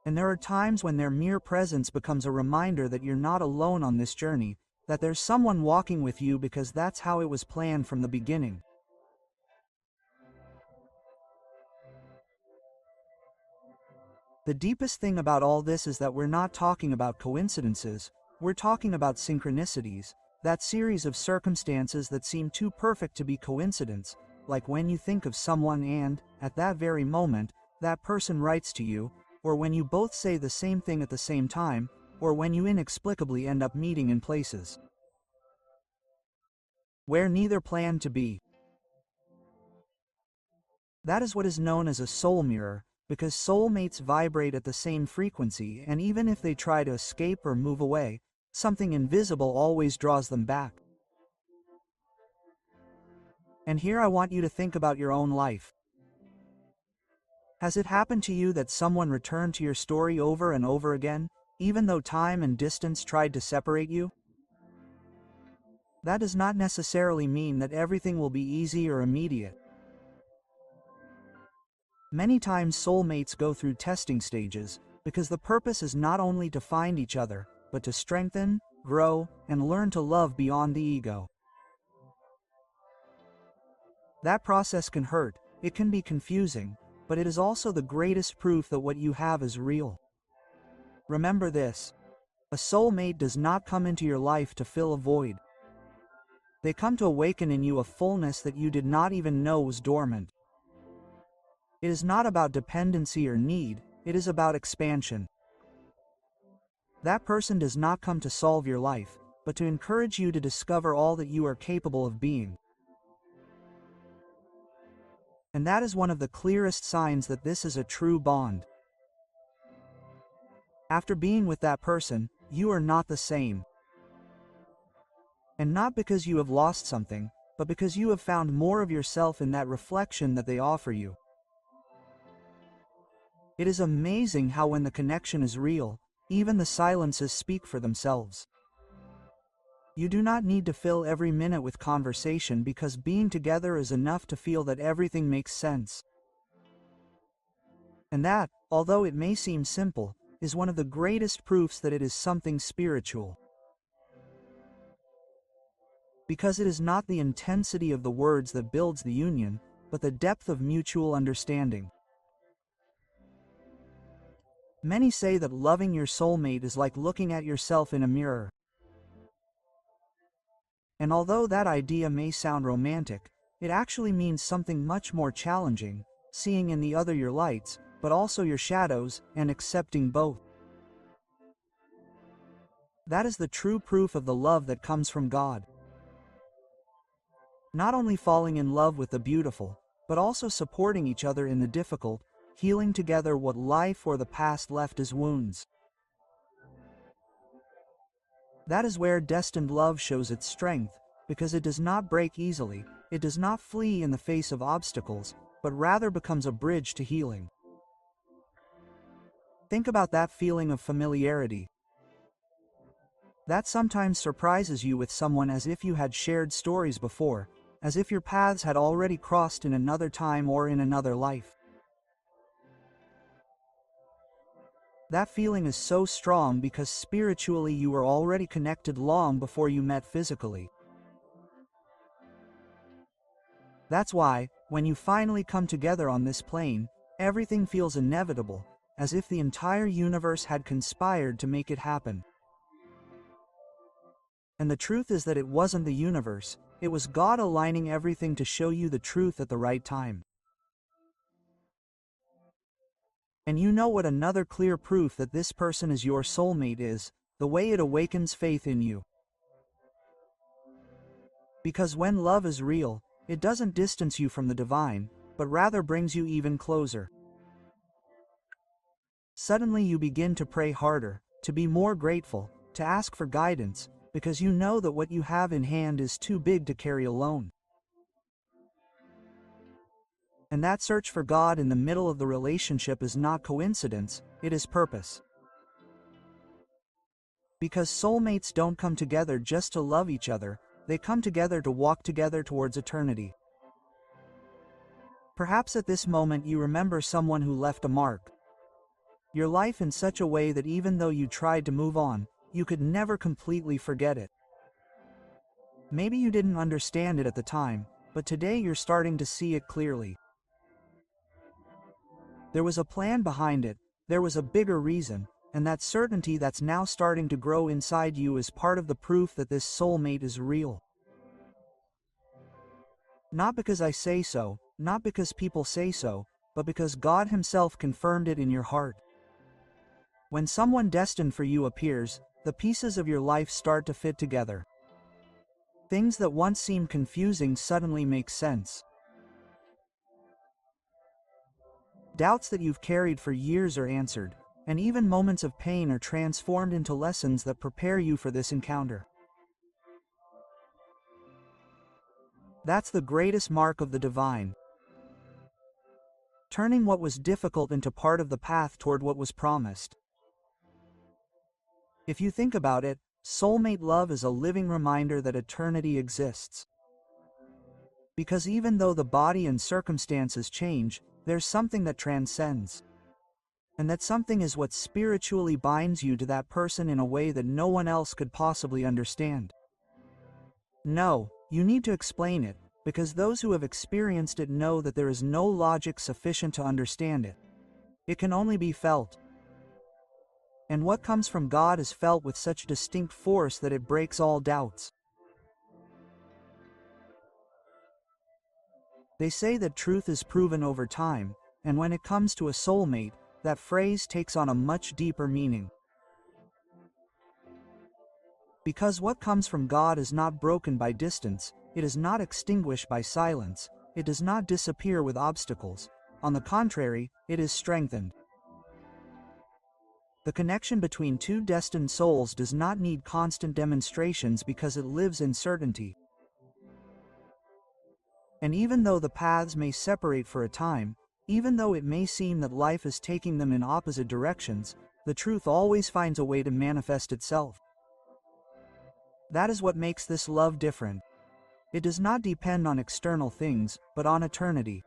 And there are times when their mere presence becomes a reminder that you're not alone on this journey, that there's someone walking with you, because that's how it was planned from the beginning. The deepest thing about all this is that we're not talking about coincidences, we're talking about synchronicities, that series of circumstances that seem too perfect to be coincidence, like when you think of someone and, at that very moment, that person writes to you, or when you both say the same thing at the same time, or when you inexplicably end up meeting in places where neither planned to be. That is what is known as a soul mirror, because soulmates vibrate at the same frequency, and even if they try to escape or move away, something invisible always draws them back. And here I want you to think about your own life. Has it happened to you that someone returned to your story over and over again, even though time and distance tried to separate you? That does not necessarily mean that everything will be easy or immediate. Many times soulmates go through testing stages, because the purpose is not only to find each other, but to strengthen, grow, and learn to love beyond the ego. That process can hurt, it can be confusing, but it is also the greatest proof that what you have is real. Remember this: a soulmate does not come into your life to fill a void. They come to awaken in you a fullness that you did not even know was dormant. It is not about dependency or need, it is about expansion. That person does not come to solve your life, but to encourage you to discover all that you are capable of being. And that is one of the clearest signs that this is a true bond. After being with that person, you are not the same. And not because you have lost something, but because you have found more of yourself in that reflection that they offer you. It is amazing how when the connection is real, even the silences speak for themselves. You do not need to fill every minute with conversation because being together is enough to feel that everything makes sense. And that, although it may seem simple, is one of the greatest proofs that it is something spiritual. Because it is not the intensity of the words that builds the union, but the depth of mutual understanding. Many say that loving your soulmate is like looking at yourself in a mirror. And although that idea may sound romantic, it actually means something much more challenging, seeing in the other your lights, but also your shadows, and accepting both. That is the true proof of the love that comes from God. Not only falling in love with the beautiful, but also supporting each other in the difficult, healing together what life or the past left as wounds. That is where destined love shows its strength, because it does not break easily, it does not flee in the face of obstacles, but rather becomes a bridge to healing. Think about that feeling of familiarity. That sometimes surprises you with someone as if you had shared stories before, as if your paths had already crossed in another time or in another life. That feeling is so strong because spiritually you were already connected long before you met physically. That's why, when you finally come together on this plane, everything feels inevitable, as if the entire universe had conspired to make it happen. And the truth is that it wasn't the universe, it was God aligning everything to show you the truth at the right time. And you know what another clear proof that this person is your soulmate is, the way it awakens faith in you. Because when love is real, it doesn't distance you from the divine, but rather brings you even closer. Suddenly you begin to pray harder, to be more grateful, to ask for guidance, because you know that what you have in hand is too big to carry alone. And that search for God in the middle of the relationship is not coincidence, it is purpose. Because soulmates don't come together just to love each other, they come together to walk together towards eternity. Perhaps at this moment you remember someone who left a mark. Your life in such a way that even though you tried to move on, you could never completely forget it. Maybe you didn't understand it at the time, but today you're starting to see it clearly. There was a plan behind it, there was a bigger reason, and that certainty that's now starting to grow inside you is part of the proof that this soulmate is real. Not because I say so, not because people say so, but because God Himself confirmed it in your heart. When someone destined for you appears, the pieces of your life start to fit together. Things that once seemed confusing suddenly make sense. Doubts that you've carried for years are answered, and even moments of pain are transformed into lessons that prepare you for this encounter. That's the greatest mark of the divine. Turning what was difficult into part of the path toward what was promised. If you think about it, soulmate love is a living reminder that eternity exists. Because even though the body and circumstances change, there's something that transcends. And that something is what spiritually binds you to that person in a way that no one else could possibly understand. No, you need to explain it, because those who have experienced it know that there is no logic sufficient to understand it. It can only be felt. And what comes from God is felt with such distinct force that it breaks all doubts. They say that truth is proven over time, and when it comes to a soulmate, that phrase takes on a much deeper meaning. Because what comes from God is not broken by distance, it is not extinguished by silence, it does not disappear with obstacles. On the contrary, it is strengthened. The connection between two destined souls does not need constant demonstrations because it lives in certainty. And even though the paths may separate for a time, even though it may seem that life is taking them in opposite directions, the truth always finds a way to manifest itself. That is what makes this love different. It does not depend on external things, but on eternity.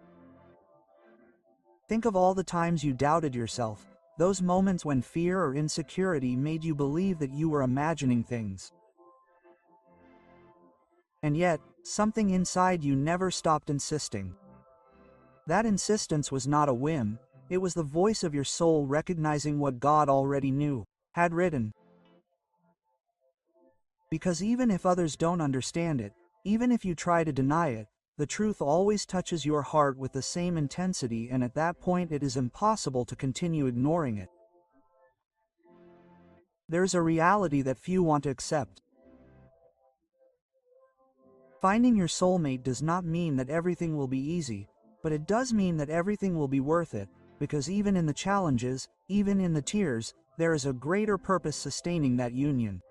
Think of all the times you doubted yourself, those moments when fear or insecurity made you believe that you were imagining things. And yet, something inside you never stopped insisting. That insistence was not a whim, it was the voice of your soul recognizing what God already knew, had written. Because even if others don't understand it, even if you try to deny it, the truth always touches your heart with the same intensity, and at that point it is impossible to continue ignoring it. There's a reality that few want to accept. Finding your soulmate does not mean that everything will be easy, but it does mean that everything will be worth it, because even in the challenges, even in the tears, there is a greater purpose sustaining that union.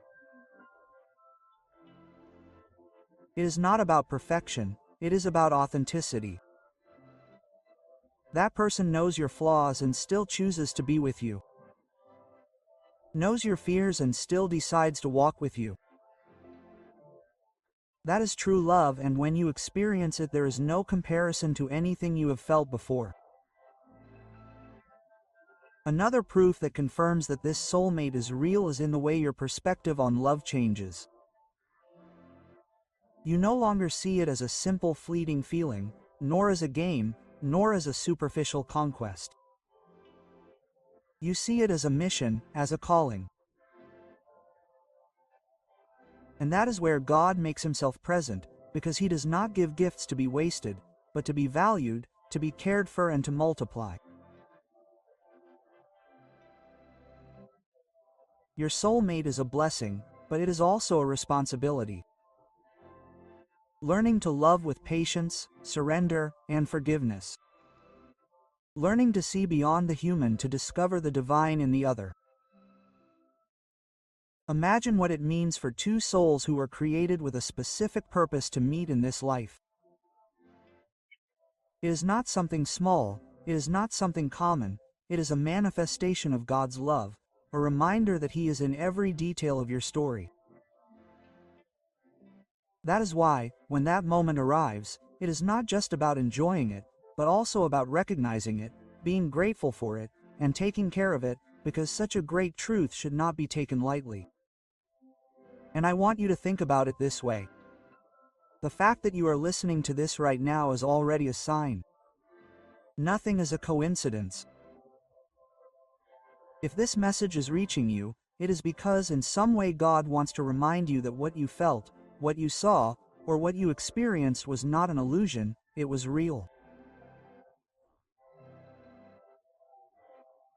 It is not about perfection, it is about authenticity. That person knows your flaws and still chooses to be with you. Knows your fears and still decides to walk with you. That is true love, and when you experience it, there is no comparison to anything you have felt before. Another proof that confirms that this soulmate is real is in the way your perspective on love changes. You no longer see it as a simple fleeting feeling, nor as a game, nor as a superficial conquest. You see it as a mission, as a calling. And that is where God makes himself present, because he does not give gifts to be wasted, but to be valued, to be cared for, and to multiply. Your soulmate is a blessing, but it is also a responsibility. Learning to love with patience, surrender, and forgiveness. Learning to see beyond the human to discover the divine in the other. Imagine what it means for two souls who were created with a specific purpose to meet in this life. It is not something small, it is not something common, it is a manifestation of God's love, a reminder that he is in every detail of your story. That is why, when that moment arrives, it is not just about enjoying it, but also about recognizing it, being grateful for it, and taking care of it, because such a great truth should not be taken lightly. And I want you to think about it this way. The fact that you are listening to this right now is already a sign. Nothing is a coincidence. If this message is reaching you, it is because in some way God wants to remind you that what you felt, what you saw, or what you experienced was not an illusion, it was real.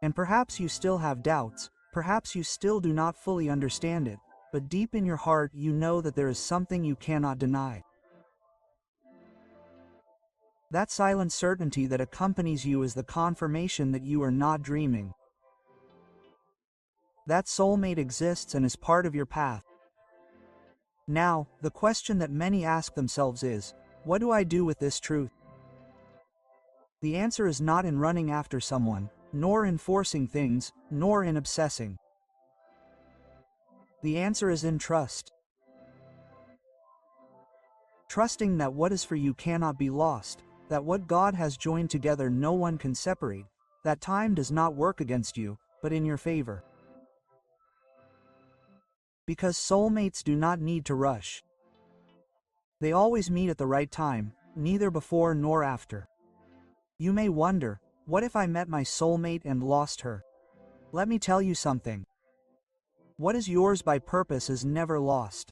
And perhaps you still have doubts, perhaps you still do not fully understand it, but deep in your heart you know that there is something you cannot deny. That silent certainty that accompanies you is the confirmation that you are not dreaming. That soulmate exists and is part of your path. Now, the question that many ask themselves is, what do I do with this truth? The answer is not in running after someone, nor in forcing things, nor in obsessing. The answer is in trust. Trusting that what is for you cannot be lost, that what God has joined together no one can separate, that time does not work against you, but in your favor. Because soulmates do not need to rush. They always meet at the right time, neither before nor after. You may wonder, what if I met my soulmate and lost her? Let me tell you something. What is yours by purpose is never lost.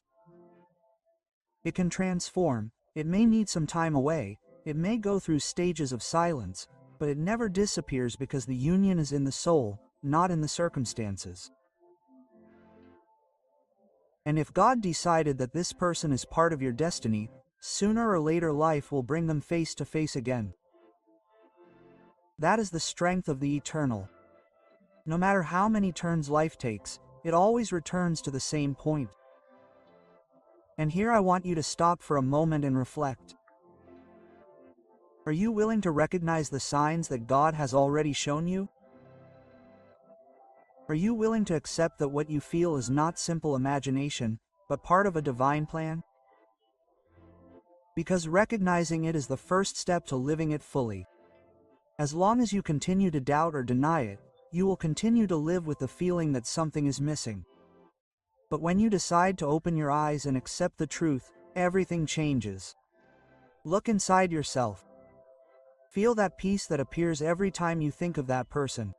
It can transform, it may need some time away, it may go through stages of silence, but it never disappears because the union is in the soul, not in the circumstances. And if God decided that this person is part of your destiny, sooner or later life will bring them face to face again. That is the strength of the eternal. No matter how many turns life takes, it always returns to the same point. And here I want you to stop for a moment and reflect. Are you willing to recognize the signs that God has already shown you? Are you willing to accept that what you feel is not simple imagination, but part of a divine plan? Because recognizing it is the first step to living it fully. As long as you continue to doubt or deny it, you will continue to live with the feeling that something is missing. But when you decide to open your eyes and accept the truth, everything changes. Look inside yourself. Feel that peace that appears every time you think of that person.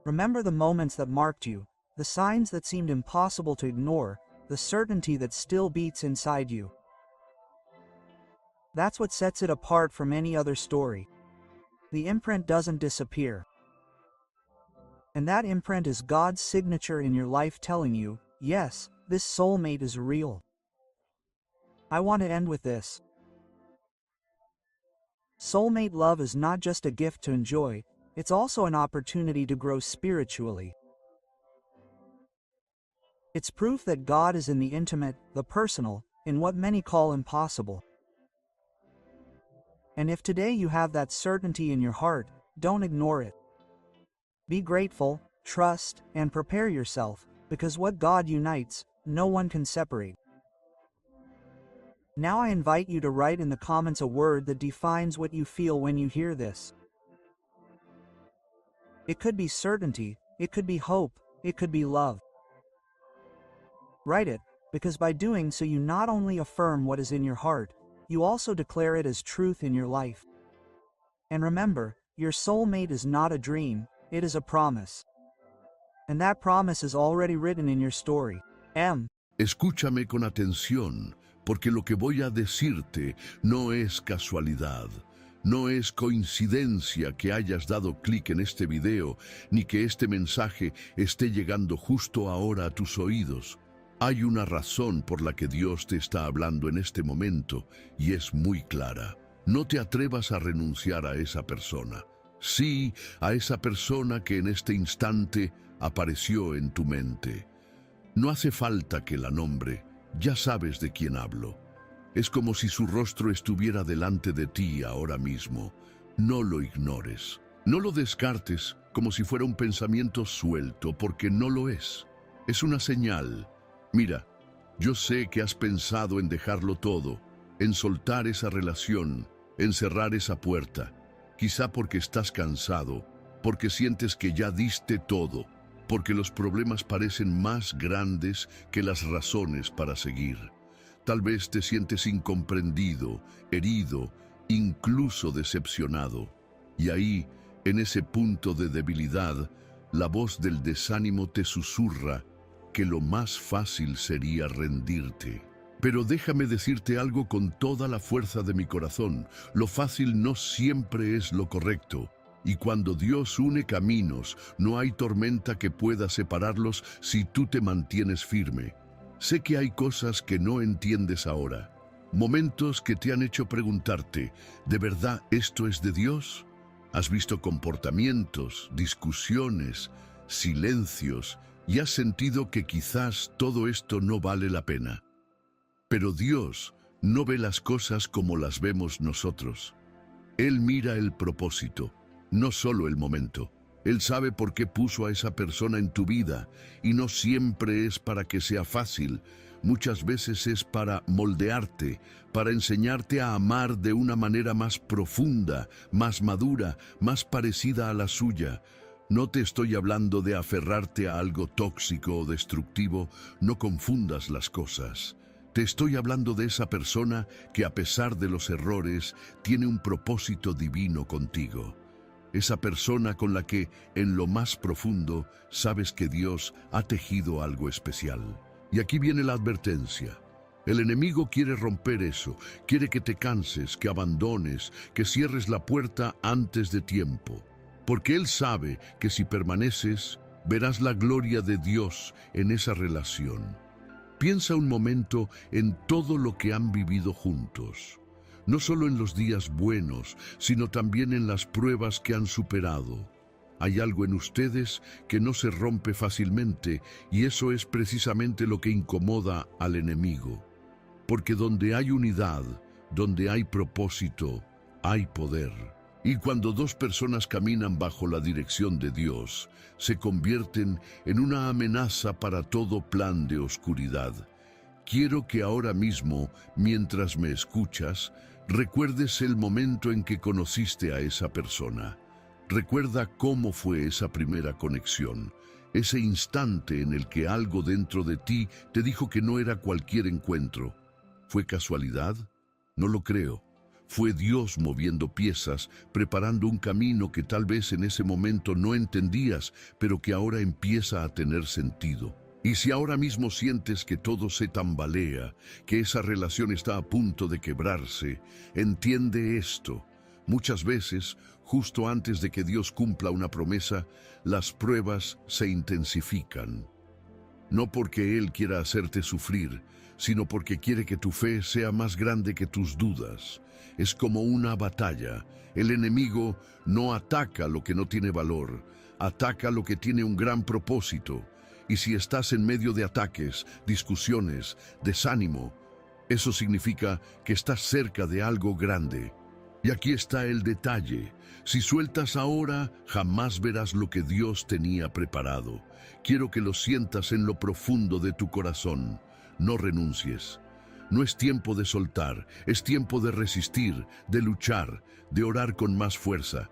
Remember the moments that marked you, the signs that seemed impossible to ignore, the certainty that still beats inside you. That's what sets it apart from any other story. The imprint doesn't disappear. And that imprint is God's signature in your life telling you, yes, this soulmate is real. I want to end with this. Soulmate love is not just a gift to enjoy, it's also an opportunity to grow spiritually. It's proof that God is in the intimate, the personal, in what many call impossible. And if today you have that certainty in your heart, don't ignore it. Be grateful, trust, and prepare yourself, because what God unites, no one can separate. Now I invite you to write in the comments a word that defines what you feel when you hear this. It could be certainty, it could be hope, it could be love. Write it, because by doing so you not only affirm what is in your heart, you also declare it as truth in your life. And remember, your soulmate is not a dream, it is a promise. And that promise is already written in your story. Escúchame con atención, porque lo que voy a decirte no es casualidad. No es coincidencia que hayas dado clic en este video, ni que este mensaje esté llegando justo ahora a tus oídos. Hay una razón por la que Dios te está hablando en este momento, y es muy clara. No te atrevas a renunciar a esa persona. Sí, a esa persona que en este instante apareció en tu mente. No hace falta que la nombre, ya sabes de quién hablo. Es como si su rostro estuviera delante de ti ahora mismo. No lo ignores. No lo descartes como si fuera un pensamiento suelto, porque no lo es. Es una señal. Mira, yo sé que has pensado en dejarlo todo, en soltar esa relación, en cerrar esa puerta. Quizá porque estás cansado, porque sientes que ya diste todo, porque los problemas parecen más grandes que las razones para seguir. Tal vez te sientes incomprendido, herido, incluso decepcionado. Y ahí, en ese punto de debilidad, la voz del desánimo te susurra que lo más fácil sería rendirte. Pero déjame decirte algo con toda la fuerza de mi corazón. Lo fácil no siempre es lo correcto. Y cuando Dios une caminos, no hay tormenta que pueda separarlos si tú te mantienes firme. Sé que hay cosas que no entiendes ahora, momentos que te han hecho preguntarte, ¿de verdad esto es de Dios? Has visto comportamientos, discusiones, silencios, y has sentido que quizás todo esto no vale la pena. Pero Dios no ve las cosas como las vemos nosotros. Él mira el propósito, no solo el momento. Él sabe por qué puso a esa persona en tu vida, y no siempre es para que sea fácil. Muchas veces es para moldearte, para enseñarte a amar de una manera más profunda, más madura, más parecida a la suya. No te estoy hablando de aferrarte a algo tóxico o destructivo, no confundas las cosas. Te estoy hablando de esa persona que a pesar de los errores tiene un propósito divino contigo. Esa persona con la que, en lo más profundo, sabes que Dios ha tejido algo especial. Y aquí viene la advertencia. El enemigo quiere romper eso, quiere que te canses, que abandones, que cierres la puerta antes de tiempo, porque él sabe que si permaneces, verás la gloria de Dios en esa relación. Piensa un momento en todo lo que han vivido juntos, no solo en los días buenos, sino también en las pruebas que han superado. Hay algo en ustedes que no se rompe fácilmente y eso es precisamente lo que incomoda al enemigo. Porque donde hay unidad, donde hay propósito, hay poder. Y cuando dos personas caminan bajo la dirección de Dios, se convierten en una amenaza para todo plan de oscuridad. Quiero que ahora mismo, mientras me escuchas, recuerdes el momento en que conociste a esa persona. Recuerda cómo fue esa primera conexión, ese instante en el que algo dentro de ti te dijo que no era cualquier encuentro. ¿Fue casualidad? No lo creo. Fue Dios moviendo piezas, preparando un camino que tal vez en ese momento no entendías, pero que ahora empieza a tener sentido. Y si ahora mismo sientes que todo se tambalea, que esa relación está a punto de quebrarse, entiende esto. Muchas veces, justo antes de que Dios cumpla una promesa, las pruebas se intensifican. No porque Él quiera hacerte sufrir, sino porque quiere que tu fe sea más grande que tus dudas. Es como una batalla. El enemigo no ataca lo que no tiene valor, ataca lo que tiene un gran propósito. Y si estás en medio de ataques, discusiones, desánimo, eso significa que estás cerca de algo grande. Y aquí está el detalle. Si sueltas ahora, jamás verás lo que Dios tenía preparado. Quiero que lo sientas en lo profundo de tu corazón. No renuncies. No es tiempo de soltar, es tiempo de resistir, de luchar, de orar con más fuerza.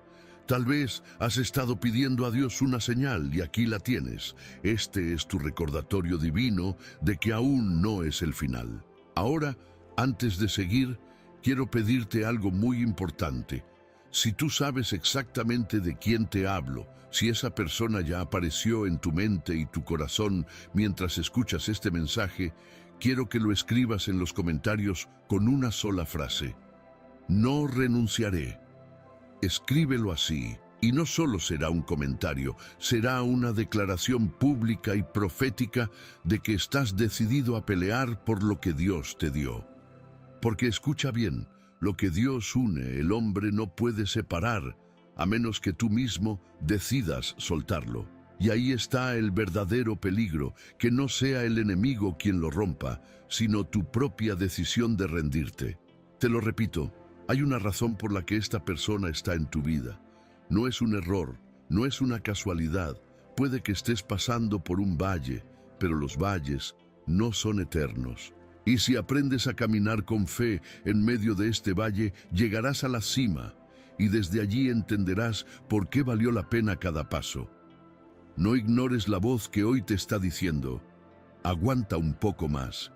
Tal vez has estado pidiendo a Dios una señal y aquí la tienes. Este es tu recordatorio divino de que aún no es el final. Ahora, antes de seguir, quiero pedirte algo muy importante. Si tú sabes exactamente de quién te hablo, si esa persona ya apareció en tu mente y tu corazón mientras escuchas este mensaje, quiero que lo escribas en los comentarios con una sola frase. No renunciaré. Escríbelo así, y no solo será un comentario, será una declaración pública y profética de que estás decidido a pelear por lo que Dios te dio. Porque escucha bien, lo que Dios une, el hombre no puede separar, a menos que tú mismo decidas soltarlo. Y ahí está el verdadero peligro, que no sea el enemigo quien lo rompa, sino tu propia decisión de rendirte. Te lo repito, hay una razón por la que esta persona está en tu vida. No es un error, no es una casualidad. Puede que estés pasando por un valle, pero los valles no son eternos. Y si aprendes a caminar con fe en medio de este valle, llegarás a la cima, y desde allí entenderás por qué valió la pena cada paso. No ignores la voz que hoy te está diciendo, aguanta un poco más,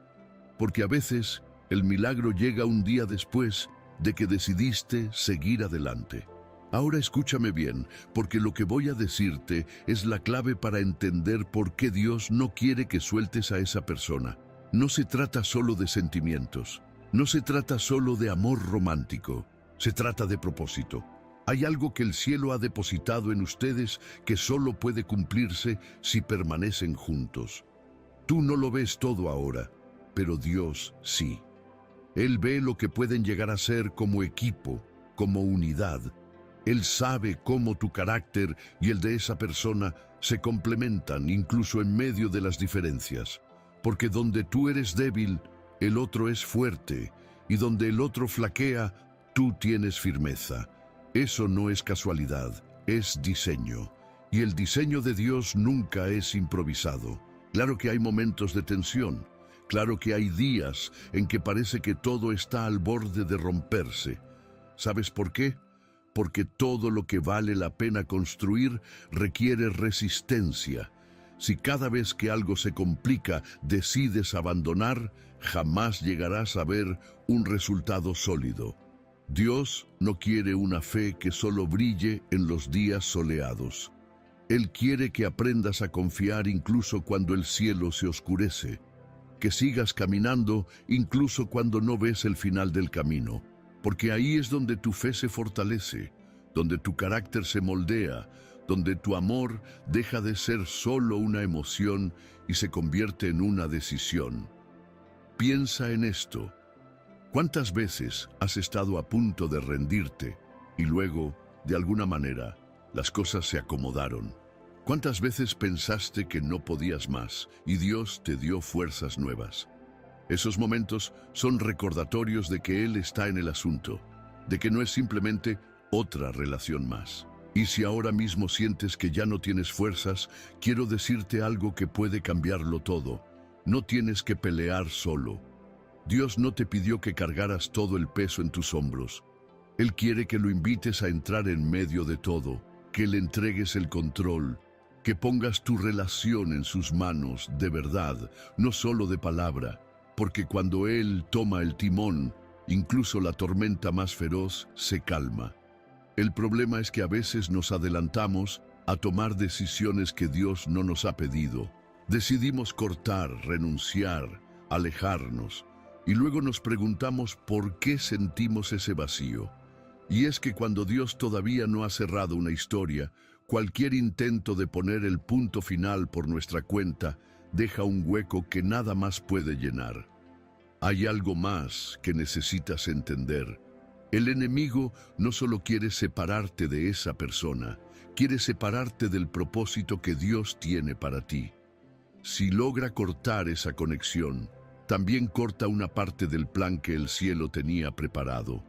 porque a veces el milagro llega un día después de que decidiste seguir adelante. Ahora escúchame bien, porque lo que voy a decirte es la clave para entender por qué Dios no quiere que sueltes a esa persona. No se trata solo de sentimientos, no se trata solo de amor romántico, se trata de propósito. Hay algo que el cielo ha depositado en ustedes que solo puede cumplirse si permanecen juntos. Tú no lo ves todo ahora, pero Dios sí. Él ve lo que pueden llegar a ser como equipo, como unidad. Él sabe cómo tu carácter y el de esa persona se complementan incluso en medio de las diferencias. Porque donde tú eres débil, el otro es fuerte, y donde el otro flaquea, tú tienes firmeza. Eso no es casualidad, es diseño. Y el diseño de Dios nunca es improvisado. Claro que hay momentos de tensión. Claro que hay días en que parece que todo está al borde de romperse. ¿Sabes por qué? Porque todo lo que vale la pena construir requiere resistencia. Si cada vez que algo se complica decides abandonar, jamás llegarás a ver un resultado sólido. Dios no quiere una fe que solo brille en los días soleados. Él quiere que aprendas a confiar incluso cuando el cielo se oscurece. que sigas caminando incluso cuando no ves el final del camino, porque ahí es donde tu fe se fortalece, donde tu carácter se moldea, donde tu amor deja de ser solo una emoción y se convierte en una decisión. Piensa en esto. ¿Cuántas veces has estado a punto de rendirte y luego, de alguna manera, las cosas se acomodaron? ¿Cuántas veces pensaste que no podías más y Dios te dio fuerzas nuevas? Esos momentos son recordatorios de que Él está en el asunto, de que no es simplemente otra relación más. Y si ahora mismo sientes que ya no tienes fuerzas, quiero decirte algo que puede cambiarlo todo. No tienes que pelear solo. Dios no te pidió que cargaras todo el peso en tus hombros. Él quiere que lo invites a entrar en medio de todo, que le entregues el control, que pongas tu relación en sus manos de verdad, no solo de palabra, porque cuando Él toma el timón, incluso la tormenta más feroz se calma. El problema es que a veces nos adelantamos a tomar decisiones que Dios no nos ha pedido. Decidimos cortar, renunciar, alejarnos, y luego nos preguntamos por qué sentimos ese vacío. Y es que cuando Dios todavía no ha cerrado una historia, cualquier intento de poner el punto final por nuestra cuenta deja un hueco que nada más puede llenar. Hay algo más que necesitas entender. El enemigo no solo quiere separarte de esa persona, quiere separarte del propósito que Dios tiene para ti. Si logra cortar esa conexión, también corta una parte del plan que el cielo tenía preparado.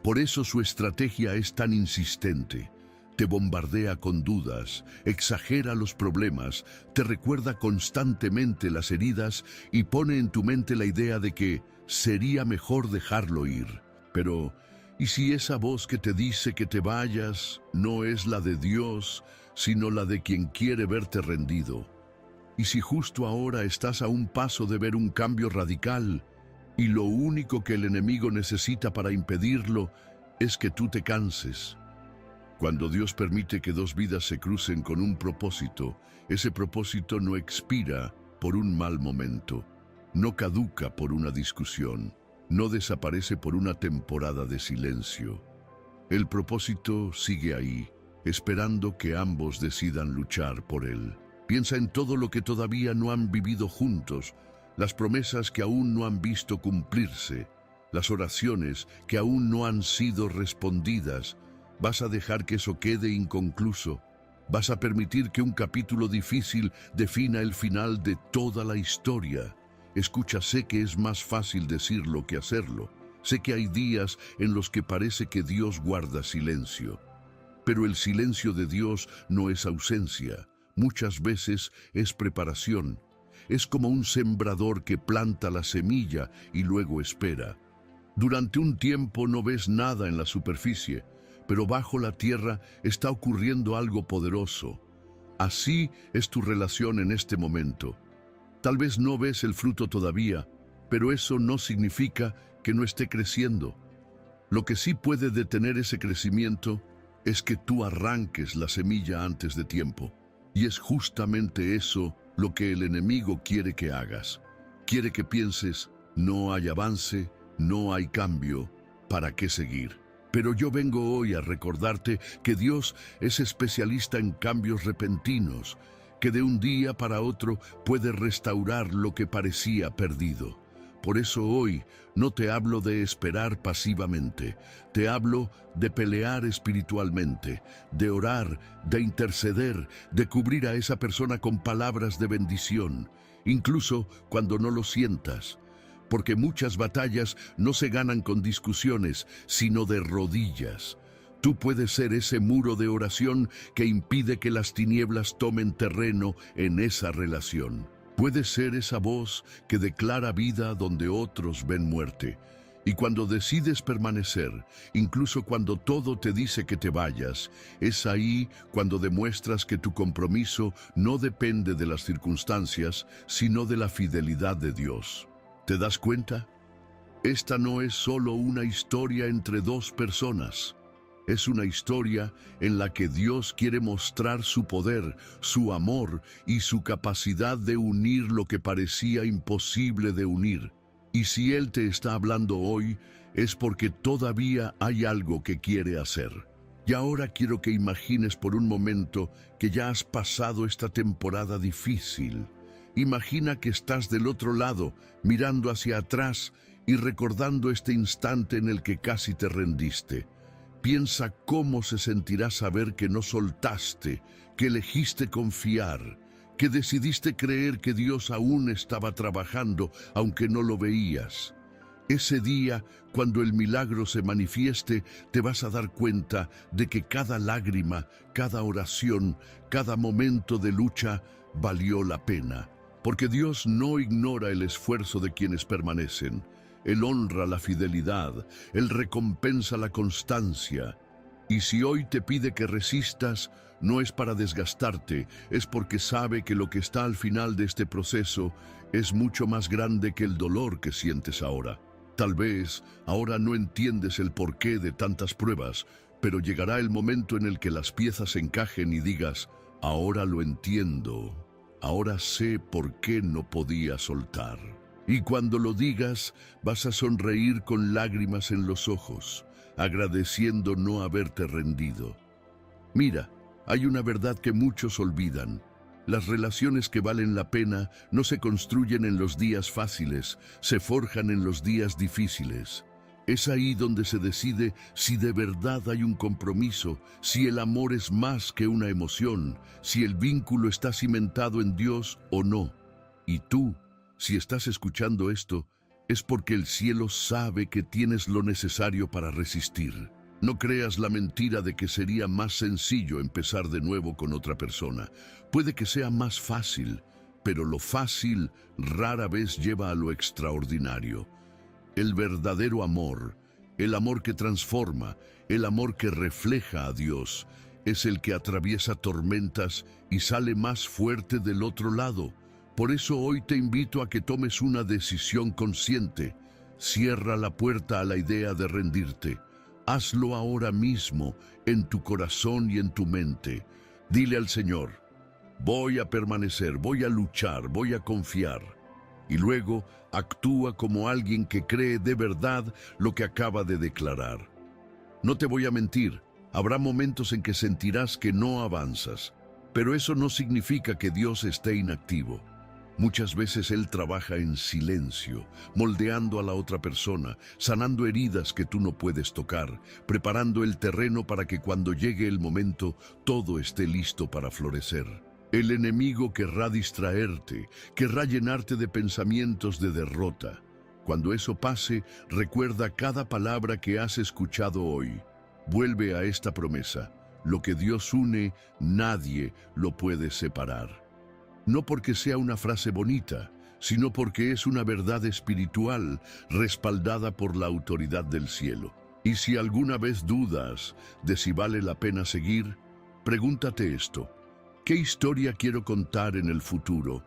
Por eso su estrategia es tan insistente. Te bombardea con dudas, exagera los problemas, te recuerda constantemente las heridas y pone en tu mente la idea de que sería mejor dejarlo ir. Pero, ¿y si esa voz que te dice que te vayas no es la de Dios, sino la de quien quiere verte rendido? ¿Y si justo ahora estás a un paso de ver un cambio radical y lo único que el enemigo necesita para impedirlo es que tú te canses? Cuando Dios permite que dos vidas se crucen con un propósito, ese propósito no expira por un mal momento, no caduca por una discusión, no desaparece por una temporada de silencio. El propósito sigue ahí, esperando que ambos decidan luchar por él. Piensa en todo lo que todavía no han vivido juntos, las promesas que aún no han visto cumplirse, las oraciones que aún no han sido respondidas. ¿Vas a dejar que eso quede inconcluso? ¿Vas a permitir que un capítulo difícil defina el final de toda la historia? Escucha, sé que es más fácil decirlo que hacerlo. Sé que hay días en los que parece que Dios guarda silencio. Pero el silencio de Dios no es ausencia. Muchas veces es preparación. Es como un sembrador que planta la semilla y luego espera. Durante un tiempo no ves nada en la superficie, pero bajo la tierra está ocurriendo algo poderoso. Así es tu relación en este momento. Tal vez no ves el fruto todavía, pero eso no significa que no esté creciendo. Lo que sí puede detener ese crecimiento es que tú arranques la semilla antes de tiempo. Y es justamente eso lo que el enemigo quiere que hagas. Quiere que pienses, no hay avance, no hay cambio, ¿para qué seguir? Pero yo vengo hoy a recordarte que Dios es especialista en cambios repentinos, que de un día para otro puede restaurar lo que parecía perdido. Por eso hoy no te hablo de esperar pasivamente, te hablo de pelear espiritualmente, de orar, de interceder, de cubrir a esa persona con palabras de bendición, incluso cuando no lo sientas. Porque muchas batallas no se ganan con discusiones, sino de rodillas. Tú puedes ser ese muro de oración que impide que las tinieblas tomen terreno en esa relación. Puedes ser esa voz que declara vida donde otros ven muerte. Y cuando decides permanecer, incluso cuando todo te dice que te vayas, es ahí cuando demuestras que tu compromiso no depende de las circunstancias, sino de la fidelidad de Dios. ¿Te das cuenta? Esta no es solo una historia entre dos personas. Es una historia en la que Dios quiere mostrar su poder, su amor y su capacidad de unir lo que parecía imposible de unir. Y si Él te está hablando hoy, es porque todavía hay algo que quiere hacer. Y ahora quiero que imagines por un momento que ya has pasado esta temporada difícil. Imagina que estás del otro lado, mirando hacia atrás y recordando este instante en el que casi te rendiste. Piensa cómo se sentirá saber que no soltaste, que elegiste confiar, que decidiste creer que Dios aún estaba trabajando, aunque no lo veías. Ese día, cuando el milagro se manifieste, te vas a dar cuenta de que cada lágrima, cada oración, cada momento de lucha valió la pena. Porque Dios no ignora el esfuerzo de quienes permanecen. Él honra la fidelidad, Él recompensa la constancia. Y si hoy te pide que resistas, no es para desgastarte, es porque sabe que lo que está al final de este proceso es mucho más grande que el dolor que sientes ahora. Tal vez ahora no entiendes el porqué de tantas pruebas, pero llegará el momento en el que las piezas encajen y digas, ahora lo entiendo, ahora sé por qué no podía soltar. Y cuando lo digas, vas a sonreír con lágrimas en los ojos, agradeciendo no haberte rendido. Mira, hay una verdad que muchos olvidan. Las relaciones que valen la pena no se construyen en los días fáciles, se forjan en los días difíciles. Es ahí donde se decide si de verdad hay un compromiso, si el amor es más que una emoción, si el vínculo está cimentado en Dios o no. Y tú, si estás escuchando esto, es porque el cielo sabe que tienes lo necesario para resistir. No creas la mentira de que sería más sencillo empezar de nuevo con otra persona. Puede que sea más fácil, pero lo fácil rara vez lleva a lo extraordinario. El verdadero amor, el amor que transforma, el amor que refleja a Dios, es el que atraviesa tormentas y sale más fuerte del otro lado. Por eso hoy te invito a que tomes una decisión consciente. Cierra la puerta a la idea de rendirte. Hazlo ahora mismo, en tu corazón y en tu mente. Dile al Señor, voy a permanecer, voy a luchar, voy a confiar. Y luego actúa como alguien que cree de verdad lo que acaba de declarar. No te voy a mentir, habrá momentos en que sentirás que no avanzas, pero eso no significa que Dios esté inactivo. Muchas veces Él trabaja en silencio, moldeando a la otra persona, sanando heridas que tú no puedes tocar, preparando el terreno para que cuando llegue el momento todo esté listo para florecer. El enemigo querrá distraerte, querrá llenarte de pensamientos de derrota. Cuando eso pase, recuerda cada palabra que has escuchado hoy. Vuelve a esta promesa: lo que Dios une, nadie lo puede separar. No porque sea una frase bonita, sino porque es una verdad espiritual respaldada por la autoridad del cielo. Y si alguna vez dudas de si vale la pena seguir, pregúntate esto: ¿qué historia quiero contar en el futuro?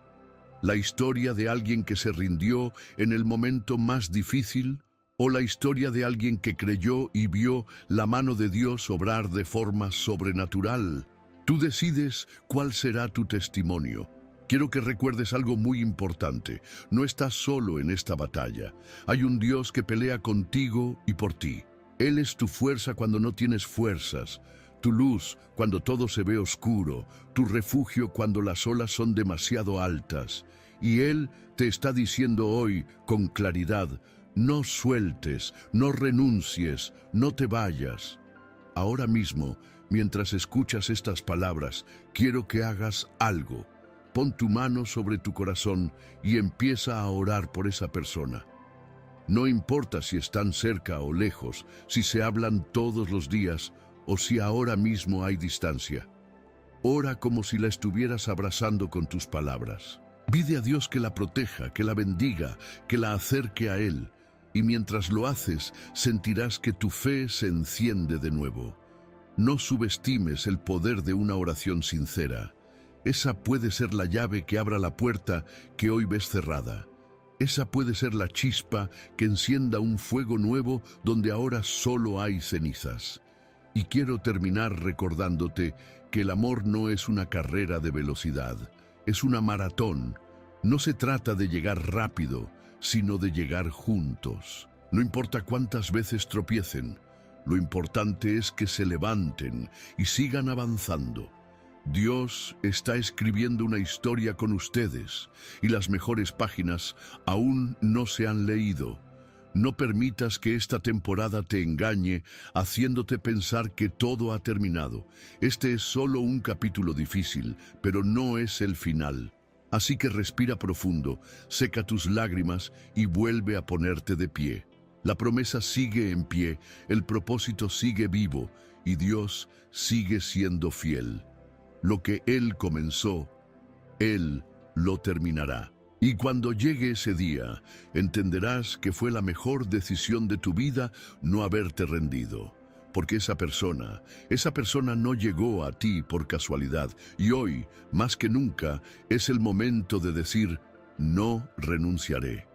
¿La historia de alguien que se rindió en el momento más difícil? ¿O la historia de alguien que creyó y vio la mano de Dios obrar de forma sobrenatural? Tú decides cuál será tu testimonio. Quiero que recuerdes algo muy importante. No estás solo en esta batalla. Hay un Dios que pelea contigo y por ti. Él es tu fuerza cuando no tienes fuerzas, tu luz cuando todo se ve oscuro, tu refugio cuando las olas son demasiado altas. Y Él te está diciendo hoy con claridad: no sueltes, no renuncies, no te vayas. Ahora mismo, mientras escuchas estas palabras, quiero que hagas algo. Pon tu mano sobre tu corazón y empieza a orar por esa persona. No importa si están cerca o lejos, si se hablan todos los días o si ahora mismo hay distancia. Ora como si la estuvieras abrazando con tus palabras. Pide a Dios que la proteja, que la bendiga, que la acerque a Él. Y mientras lo haces, sentirás que tu fe se enciende de nuevo. No subestimes el poder de una oración sincera. Esa puede ser la llave que abra la puerta que hoy ves cerrada. Esa puede ser la chispa que encienda un fuego nuevo donde ahora solo hay cenizas. Y quiero terminar recordándote que el amor no es una carrera de velocidad, es una maratón. No se trata de llegar rápido, sino de llegar juntos. No importa cuántas veces tropiecen, lo importante es que se levanten y sigan avanzando. Dios está escribiendo una historia con ustedes y las mejores páginas aún no se han leído. No permitas que esta temporada te engañe haciéndote pensar que todo ha terminado. Este es solo un capítulo difícil, pero no es el final. Así que respira profundo, seca tus lágrimas y vuelve a ponerte de pie. La promesa sigue en pie, el propósito sigue vivo y Dios sigue siendo fiel. Lo que Él comenzó, Él lo terminará. Y cuando llegue ese día, entenderás que fue la mejor decisión de tu vida no haberte rendido. Porque esa persona no llegó a ti por casualidad. Y hoy, más que nunca, es el momento de decir, no renunciaré.